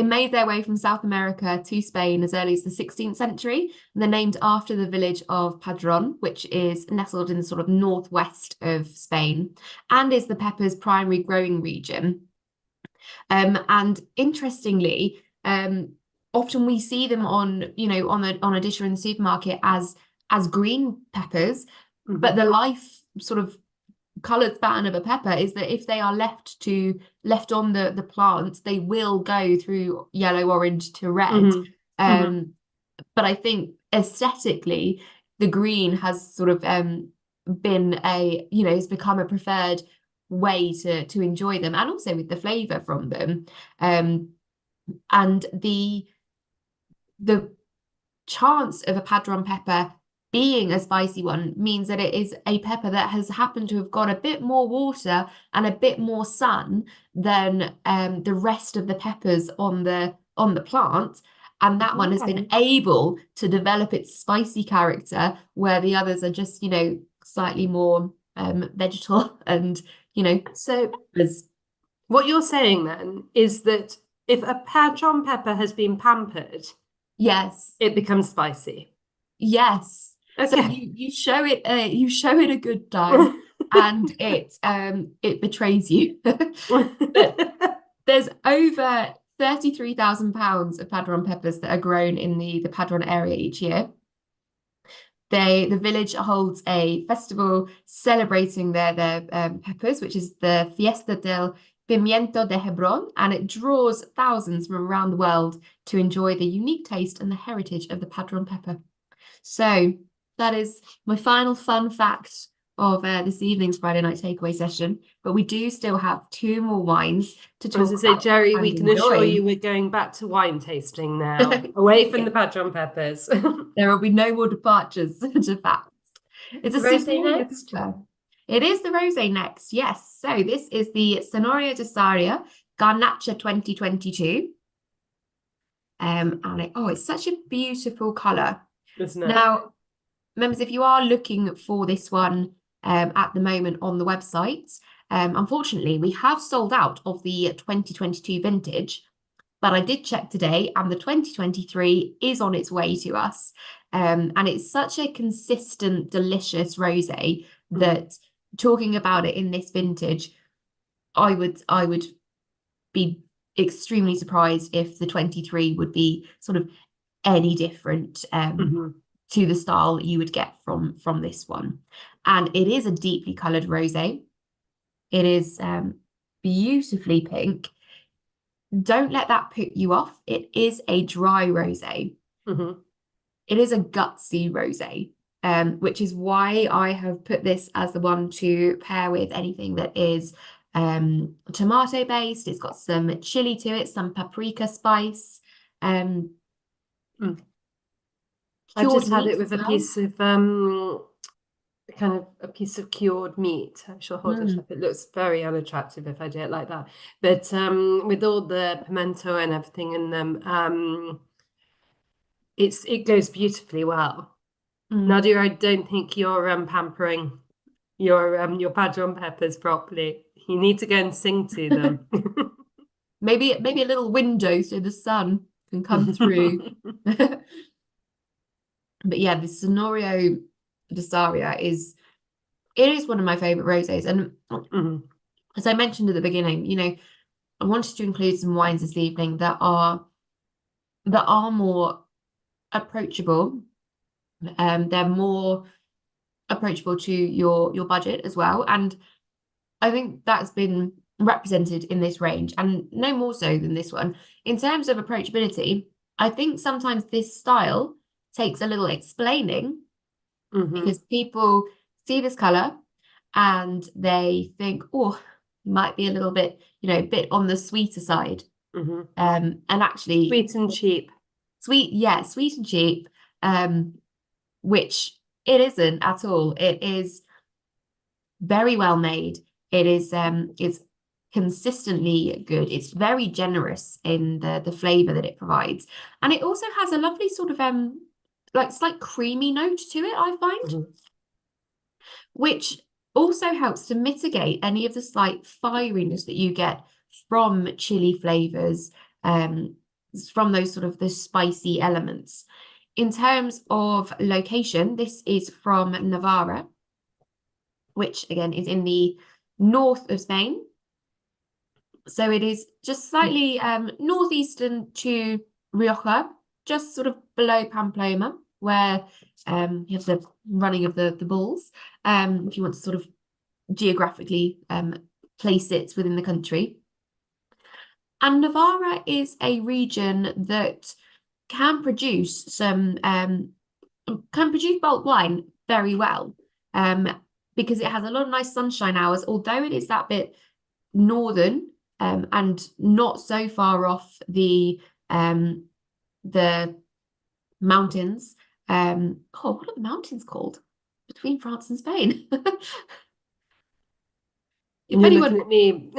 made their way from South America to Spain as early as the 16th century. And they're named after the village of Padron, which is nestled in the sort of northwest of Spain and is the pepper's primary growing region. And interestingly, often we see them on, on a dish or in the supermarket as green peppers, but the life sort of coloured pattern of a pepper is that if they are left on the plant, they will go through yellow, orange to red. But I think aesthetically, the green has sort of been has become a preferred way to enjoy them, and also with the flavour from them. And the chance of a padron pepper being a spicy one means that it is a pepper that has happened to have got a bit more water and a bit more sun than the rest of the peppers on the plant. And that one has been able to develop its spicy character, where the others are just, slightly more vegetal and, So as what you're saying then is that if a padron pepper has been pampered, yes, it becomes spicy. yes. So Okay. you show it a good time and it betrays you. But there's over 33,000 pounds of padron peppers that are grown in the padron area each year. The village holds a festival celebrating their peppers, which is the Fiesta del Pimiento de Hebron, and it draws thousands from around the world to enjoy the unique taste and the heritage of the padron pepper. So that is my final fun fact of this evening's Friday night takeaway session. But we do still have two more wines to talk As I say, about Jerry, and we can assure enjoy. you we're going back to wine tasting now, away from the padron peppers. There will be no more departures to facts. It's a Rosé superior next. pepper. It is the rosé next, yes. So this is the Señorio de Sarría Garnacha 2022. And it's such a beautiful colour. Isn't it? Now, members, if you are looking for this one at the moment on the website, unfortunately, we have sold out of the 2022 vintage, but I did check today and the 2023 is on its way to us. And it's such a consistent, delicious rosé that talking about it in this vintage, I would be extremely surprised if the 23 would be sort of any different to the style that you would get from this one. And it is a deeply coloured rosé. It is beautifully pink. Don't let that put you off. It is a dry rosé. It is a gutsy rosé, which is why I have put this as the one to pair with anything that is tomato based. It's got some chili to it, some paprika spice. I just had it with a piece of kind of a piece of cured meat. I shall hold it up. It looks very unattractive if I do it like that. But with all the pimento and everything in them, it goes beautifully well. Nadia, I don't think you're pampering your padron peppers properly. You need to go and sing to them. Maybe a little window so the sun can come through. But yeah, the Señorio de Sarría is one of my favorite rosés. And as I mentioned at the beginning, you know, I wanted to include some wines this evening that are more approachable. They're more approachable to your budget as well. And I think that's been represented in this range, and no more so than this one. In terms of approachability, I think sometimes this style takes a little explaining because people see this color and they think, oh, might be a little bit, you know, a bit on the sweeter side. And actually sweet and cheap. Sweet and cheap, which it isn't at all. It is very well made. It is it's consistently good. It's very generous in the flavor that it provides, and it also has a lovely sort of like slight creamy note to it, I find, which also helps to mitigate any of the slight fieriness that you get from chili flavors, from those sort of the spicy elements. In terms of location, this is from Navarra, which again is in the north of Spain. So it is just slightly northeastern to Rioja, just sort of below Pamplona, where you have the running of the bulls, if you want to sort of geographically place it within the country. And Navarra is a region that can produce bulk wine very well, because it has a lot of nice sunshine hours, although it is that bit northern, and not so far off the mountains. What are the mountains called between France and Spain? If anyone, looking at me,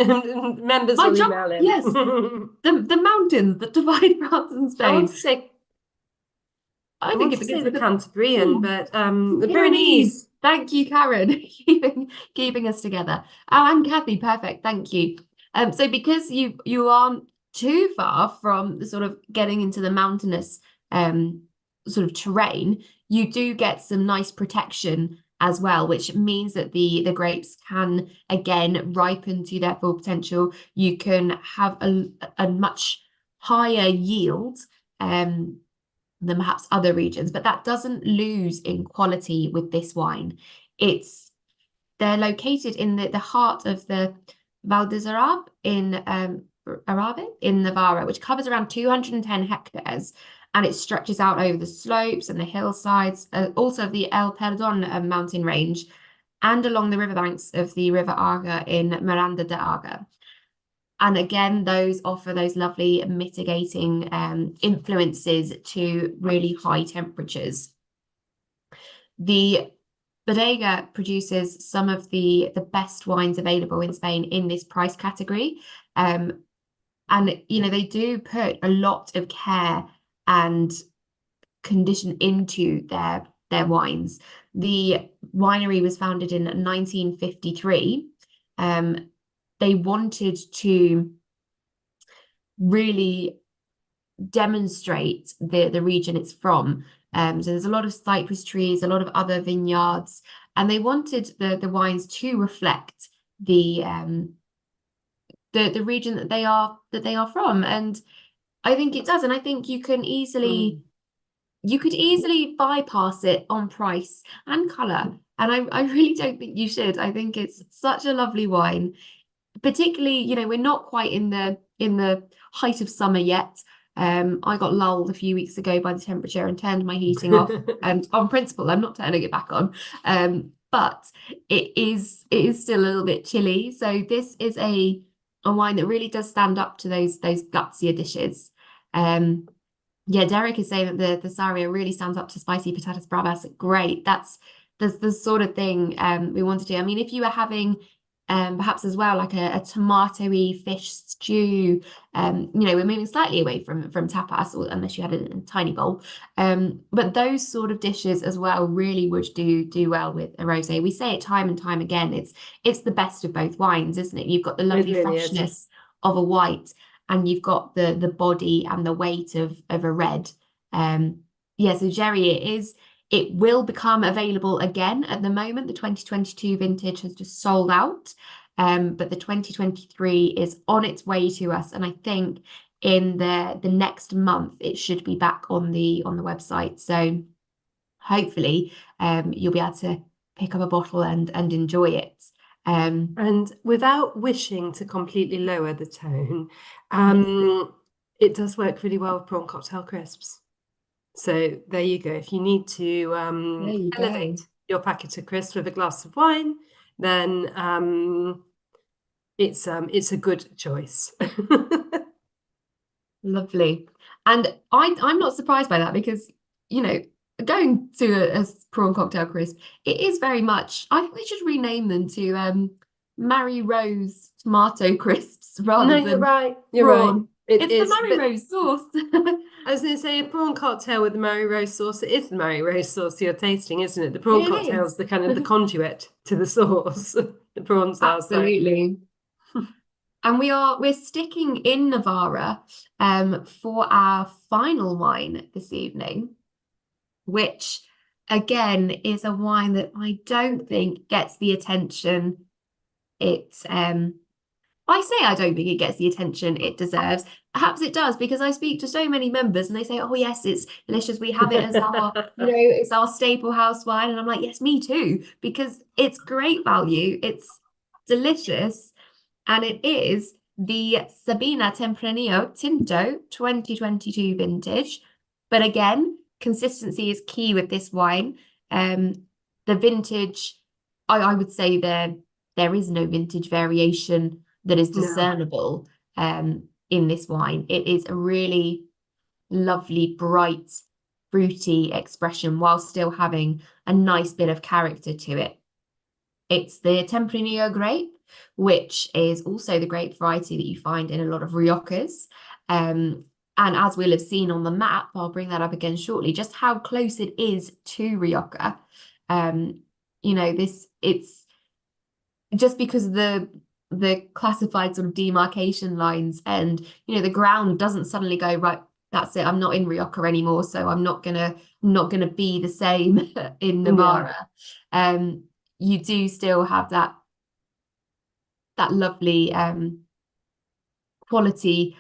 members will email in. Yes, the mountains that divide France and Spain. I want to say, I think it begins with the Cantabrian, but the Pyrenees. Thank you, Karen, keeping us together. Oh, and Kathy, perfect. Thank you. So because you aren't too far from the sort of getting into the mountainous sort of terrain, you do get some nice protection as well, which means that the grapes can again ripen to their full potential. You can have a much higher yield than perhaps other regions, but that doesn't lose in quality with this wine. They're located in the heart of the Valdejalón in Navarra, which covers around 210 hectares, and it stretches out over the slopes and the hillsides, also of the El Perdón mountain range, and along the riverbanks of the River Arga in Miranda de Arga. And again, those offer those lovely mitigating influences to really high temperatures. The bodega produces some of the best wines available in Spain in this price category. And, you know, they do put a lot of care and condition into their wines. The winery was founded in 1953. They wanted to really demonstrate the region it's from. So there's a lot of cypress trees, a lot of other vineyards, and they wanted the wines to reflect the region that they are from. And I think it does, and I think you can easily bypass it on price and color, and I really don't think you should. I think it's such a lovely wine. Particularly, you know, we're not quite in the height of summer yet. I got lulled a few weeks ago by the temperature and turned my heating off. And on principle, I'm not turning it back on. But it is still a little bit chilly. So this is a wine that really does stand up to those gutsier dishes. Yeah, Derek is saying that the Sarrìa really stands up to spicy patatas bravas. Great. That's the sort of thing we want to do. I mean, if you were having perhaps as well like a tomatoey fish stew. We're moving slightly away from tapas, or unless you had it in a tiny bowl. But those sort of dishes as well really would do well with a rosé. We say it time and time again. It's the best of both wines, isn't it? You've got the lovely really is. freshness of a white, and you've got the body and the weight of a red. So Jerry, it will become available again. At the moment, the 2022 vintage has just sold out, but the 2023 is on its way to us, and I think in the next month it should be back on the website. So hopefully, you'll be able to pick up a bottle and enjoy it. And without wishing to completely lower the tone, it does work really well with prawn cocktail crisps. So there you go. If you need to elevate your packet of crisps with a glass of wine, then it's a good choice. Lovely. And I'm not surprised by that, because going to a prawn cocktail crisp, it is very much, I think they should rename them to Mary Rose tomato crisps rather than you're right. prawn. It's is, the Mary Rose sauce. I was going to say, a prawn cocktail with the Mary Rose sauce. It is the Mary Rose sauce you're tasting, isn't it? The prawn cocktail is the kind of the conduit to the sauce. The prawn sauce. Absolutely. And we're sticking in Navarra for our final wine this evening, which again is a wine that I don't think gets the attention I don't think it gets the attention it deserves. Perhaps it does, because I speak to so many members and they say, oh yes, it's delicious, we have it as our it's our staple house wine, and I'm like, yes, me too, because it's great value, it's delicious, and it is the Sabina Tempranillo Tinto 2022 vintage. But again, consistency is key with this wine. The vintage, I would say there is no vintage variation that is discernible in this wine. It is a really lovely, bright, fruity expression while still having a nice bit of character to it. It's the Tempranillo grape, which is also the grape variety that you find in a lot of Riojas. And as we'll have seen on the map, I'll bring that up again shortly, just how close it is to Rioja. It's just because of the classified sort of demarcation lines, and the ground doesn't suddenly go, right, that's it, I'm not in Rioja anymore, so I'm not gonna be the same in Navarra. You do still have that lovely quality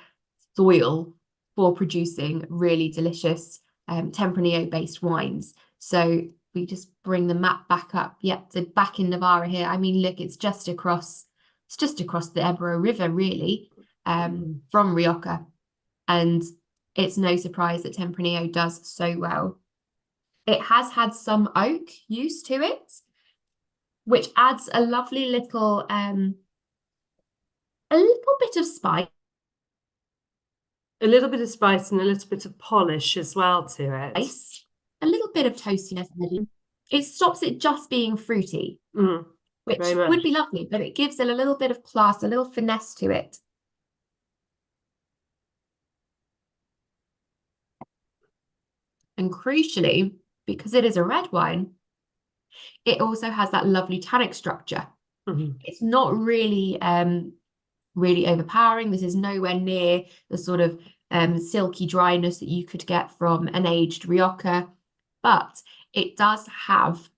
soil for producing really delicious Tempranillo based wines. So we just bring the map back up. Yep, so back in Navarra here. I mean, look, it's just across the Ebro River, really, from Rioja. And it's no surprise that Tempranillo does so well. It has had some oak use to it, which adds a lovely little bit of spice. A little bit of spice and a little bit of polish as well to it. A little bit of toastiness. It stops it just being fruity, which would be lovely, but it gives it a little bit of class, a little finesse to it. And crucially, because it is a red wine, it also has that lovely tannic structure. It's not really really overpowering. This is nowhere near the sort of silky dryness that you could get from an aged Rioja, but it does have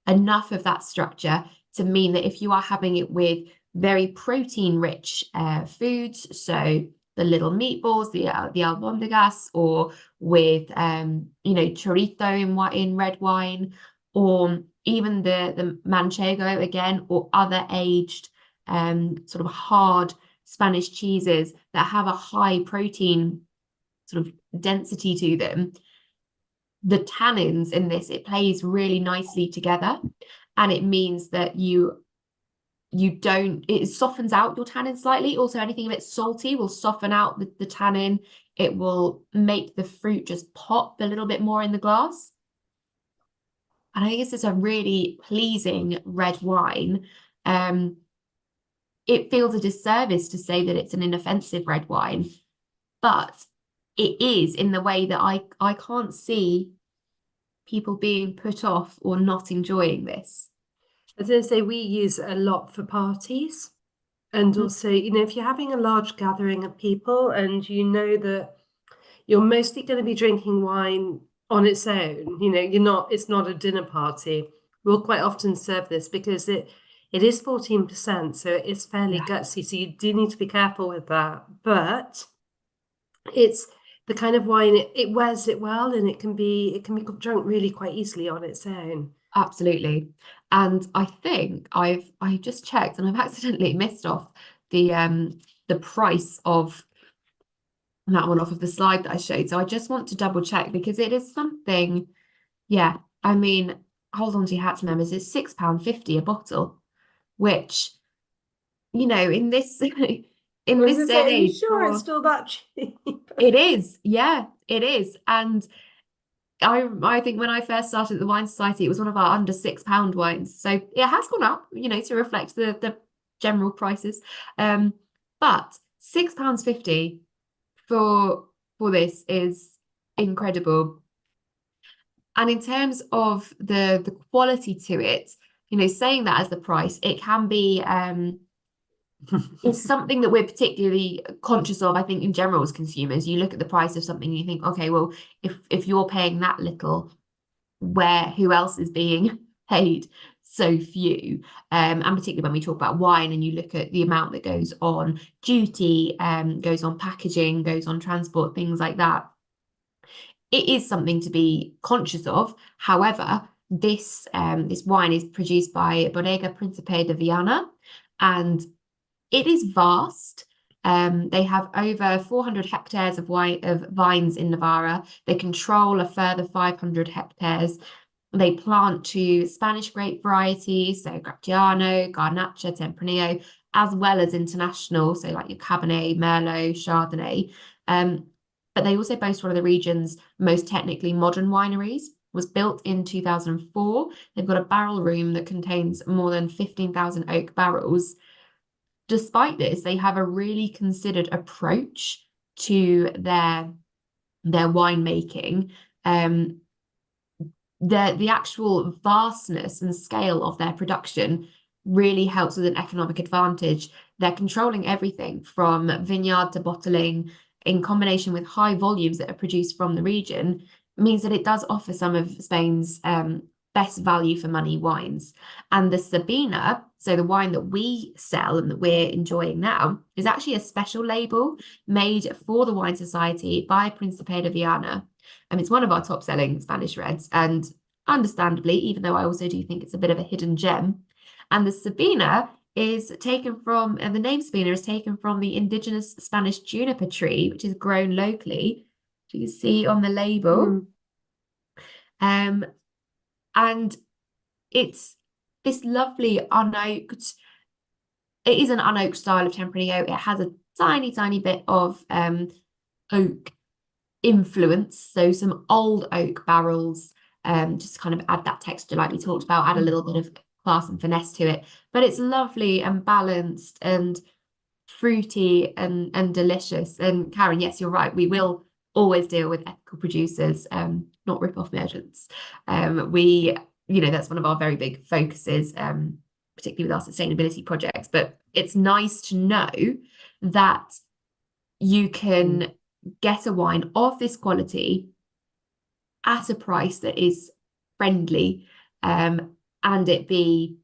enough of that structure to mean that if you are having it with very protein-rich foods, so the little meatballs, the albondigas, or with chorito in red wine, or even the manchego again, or other aged sort of hard Spanish cheeses that have a high protein sort of density to them, the tannins in this, it plays really nicely together, and it means that it softens out your tannin slightly. Also, anything a bit salty will soften out the tannin. It will make the fruit just pop a little bit more in the glass. And I think this is a really pleasing red wine. it feels a disservice to say that it's an inoffensive red wine, but it is in the way that I can't see people being put off or not enjoying this. I was going to say we use it a lot for parties. And also, if you're having a large gathering of people and you know that you're mostly going to be drinking wine on its own, it's not a dinner party. We'll quite often serve this because it is 14%, so it's fairly gutsy. So you do need to be careful with that. But it's the kind of wine, it wears it well, and it can be drunk really quite easily on its own. Absolutely. And I think I just checked and I've accidentally missed off the price of that one off of the slide that I showed. So I just want to double check because it is something, yeah, I mean, hold on to your hats, members, it's £6.50 a bottle, which, in this in this day and Are you age, sure it's still that cheap? it is, yeah, it is. And I think when I first started at the Wine Society, it was one of our under £6 wines. So it has gone up, to reflect the general prices. But £6.50 for this is incredible. And in terms of the quality to it, saying that as the price, it can be it's something that we're particularly conscious of, I think, in general as consumers. You look at the price of something and you think, okay, well, if you're paying that little, who else is being paid so few? And particularly when we talk about wine and you look at the amount that goes on duty, goes on packaging, goes on transport, things like that. It is something to be conscious of. However, this wine is produced by Bodega Principe de Viana, and it is vast. They have over 400 hectares of vines in Navarra. They control a further 500 hectares. They plant to Spanish grape varieties, so Grappiano, Garnacha, Tempranillo, as well as international, so like your Cabernet, Merlot, Chardonnay. But they also boast one of the region's most technically modern wineries. Was built in 2004. They've got a barrel room that contains more than 15,000 oak barrels. Despite this, they have a really considered approach to their winemaking. The actual vastness and scale of their production really helps with an economic advantage. They're controlling everything from vineyard to bottling, in combination with high volumes that are produced from the region, means that it does offer some of Spain's best value for money wines. And the Sabina, so the wine that we sell and that we're enjoying now, is actually a special label made for the Wine Society by Principe de Viana. And it's one of our top selling Spanish reds. And understandably, even though I also do think it's a bit of a hidden gem. And the Sabina is taken from, and the name Sabina is taken from the indigenous Spanish juniper tree, which is grown locally. You can see on the label. And it's this lovely unoaked, it is an unoaked style of Tempranillo. It has a tiny, tiny bit of oak influence. So some old oak barrels, just kind of add that texture like we talked about, add a little bit of class and finesse to it. But it's lovely and balanced and fruity and delicious. And Karen, yes, you're right. We will always deal with ethical producers, not rip-off merchants. That's one of our very big focuses, particularly with our sustainability projects. But it's nice to know that you can get a wine of this quality at a price that is friendly, and it be,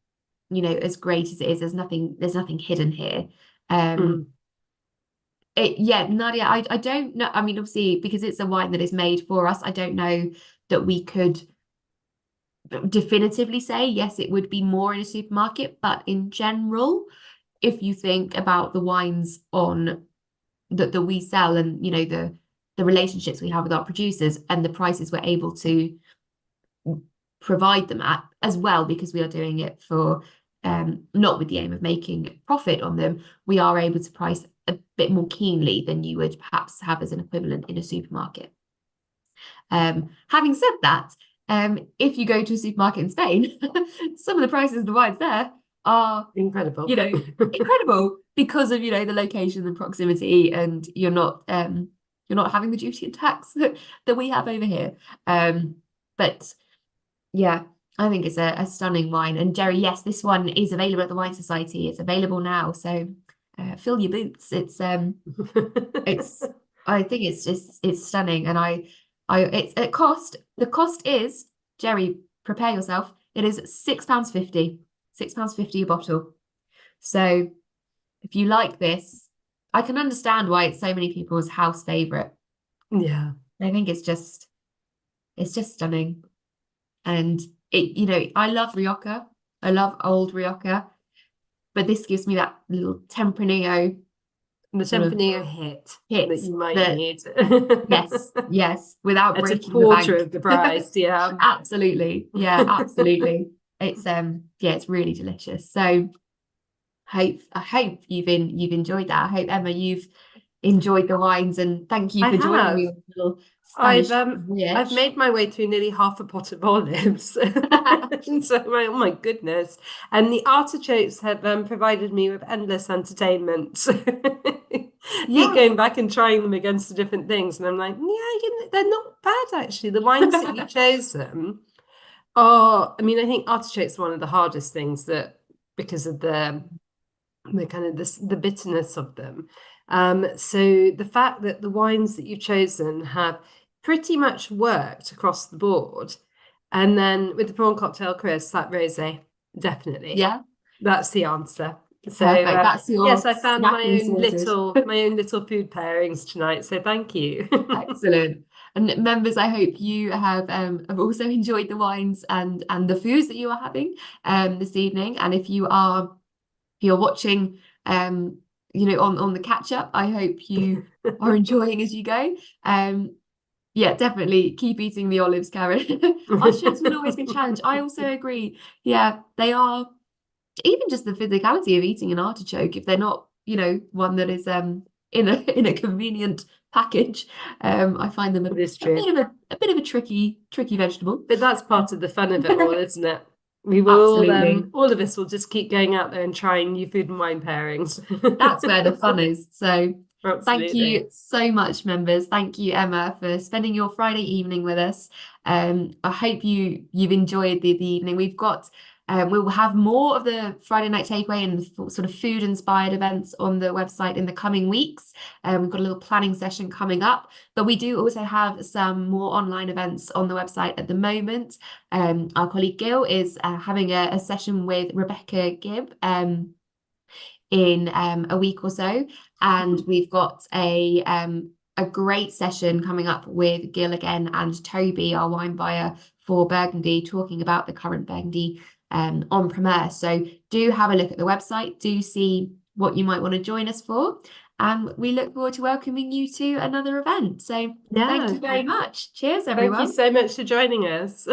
as great as it is. There's nothing hidden here. Nadia, I don't know. I mean, obviously, because it's a wine that is made for us, I don't know that we could definitively say, yes, it would be more in a supermarket. But in general, if you think about the wines that we sell and, the relationships we have with our producers and the prices we're able to provide them at as well, because we are doing it for not with the aim of making profit on them, we are able to price a bit more keenly than you would perhaps have as an equivalent in a supermarket. Having said that, if you go to a supermarket in Spain, some of the prices of the wines there are, Incredible. incredible because of, the location and proximity, and you're not having the duty and tax that we have over here. But yeah, I think it's a stunning wine. And Jerry, yes, this one is available at the Wine Society. It's available now, so fill your boots. It's I think it's stunning, and it's at cost. The cost is, Jerry, prepare yourself. It is £6.50, £6.50 a bottle. So if you like this, I can understand why it's so many people's house favorite. Yeah, I think it's just stunning. And I love Rioja. I love old Rioja, but this gives me that little Tempranillo, the Tempranillo hit that you might need. yes, without It's a breaking the bank. quarter of the price. Yeah, Absolutely. Yeah, absolutely. It's it's really delicious. So I hope you've enjoyed that. I hope, Emma, you've enjoyed the wines, and thank you for joining me on this little Spanish I've made my way through nearly half a pot of olives. And so oh my goodness. And the artichokes have provided me with endless entertainment. Keep going back and trying them against the different things. And I'm like, yeah, they're not bad actually. The wines that you chose them are, I mean, I think artichokes are one of the hardest things, that because of the kind of the bitterness of them. So the fact that the wines that you've chosen have pretty much worked across the board, and then with the prawn cocktail Chris, that rosé, definitely, that's the answer. So that's your yes, I found my own sorted. little food pairings tonight. So thank you. Excellent. And members, I hope you have also enjoyed the wines and the foods that you are having this evening. And if you're watching on the catch up, I hope you are enjoying as you go. Yeah, definitely keep eating the olives, Karen. Artichokes will always be a challenge. I also agree. Yeah, they are, even just the physicality of eating an artichoke, if they're not, one that is in a convenient package, I find them a bit of a tricky vegetable. But that's part of the fun of it all, isn't it? We will all of us will just keep going out there and trying new food and wine pairings. That's where the fun is. So absolutely. Thank you so much, members. Thank you, Emma, for spending your Friday evening with us. I hope you've enjoyed the evening. We've got we will have more of the Friday night takeaway and sort of food inspired events on the website in the coming weeks. We've got a little planning session coming up, but we do also have some more online events on the website at the moment. Our colleague Gil is having a session with Rebecca Gibb in a week or so, and we've got a great session coming up with Gil again and Toby, our wine buyer for Burgundy, talking about the current Burgundy en primeur. So do have a look at the website, do see what you might want to join us for, and we look forward to welcoming you to another event. So thank you very much. Cheers, everyone. Thank you so much for joining us.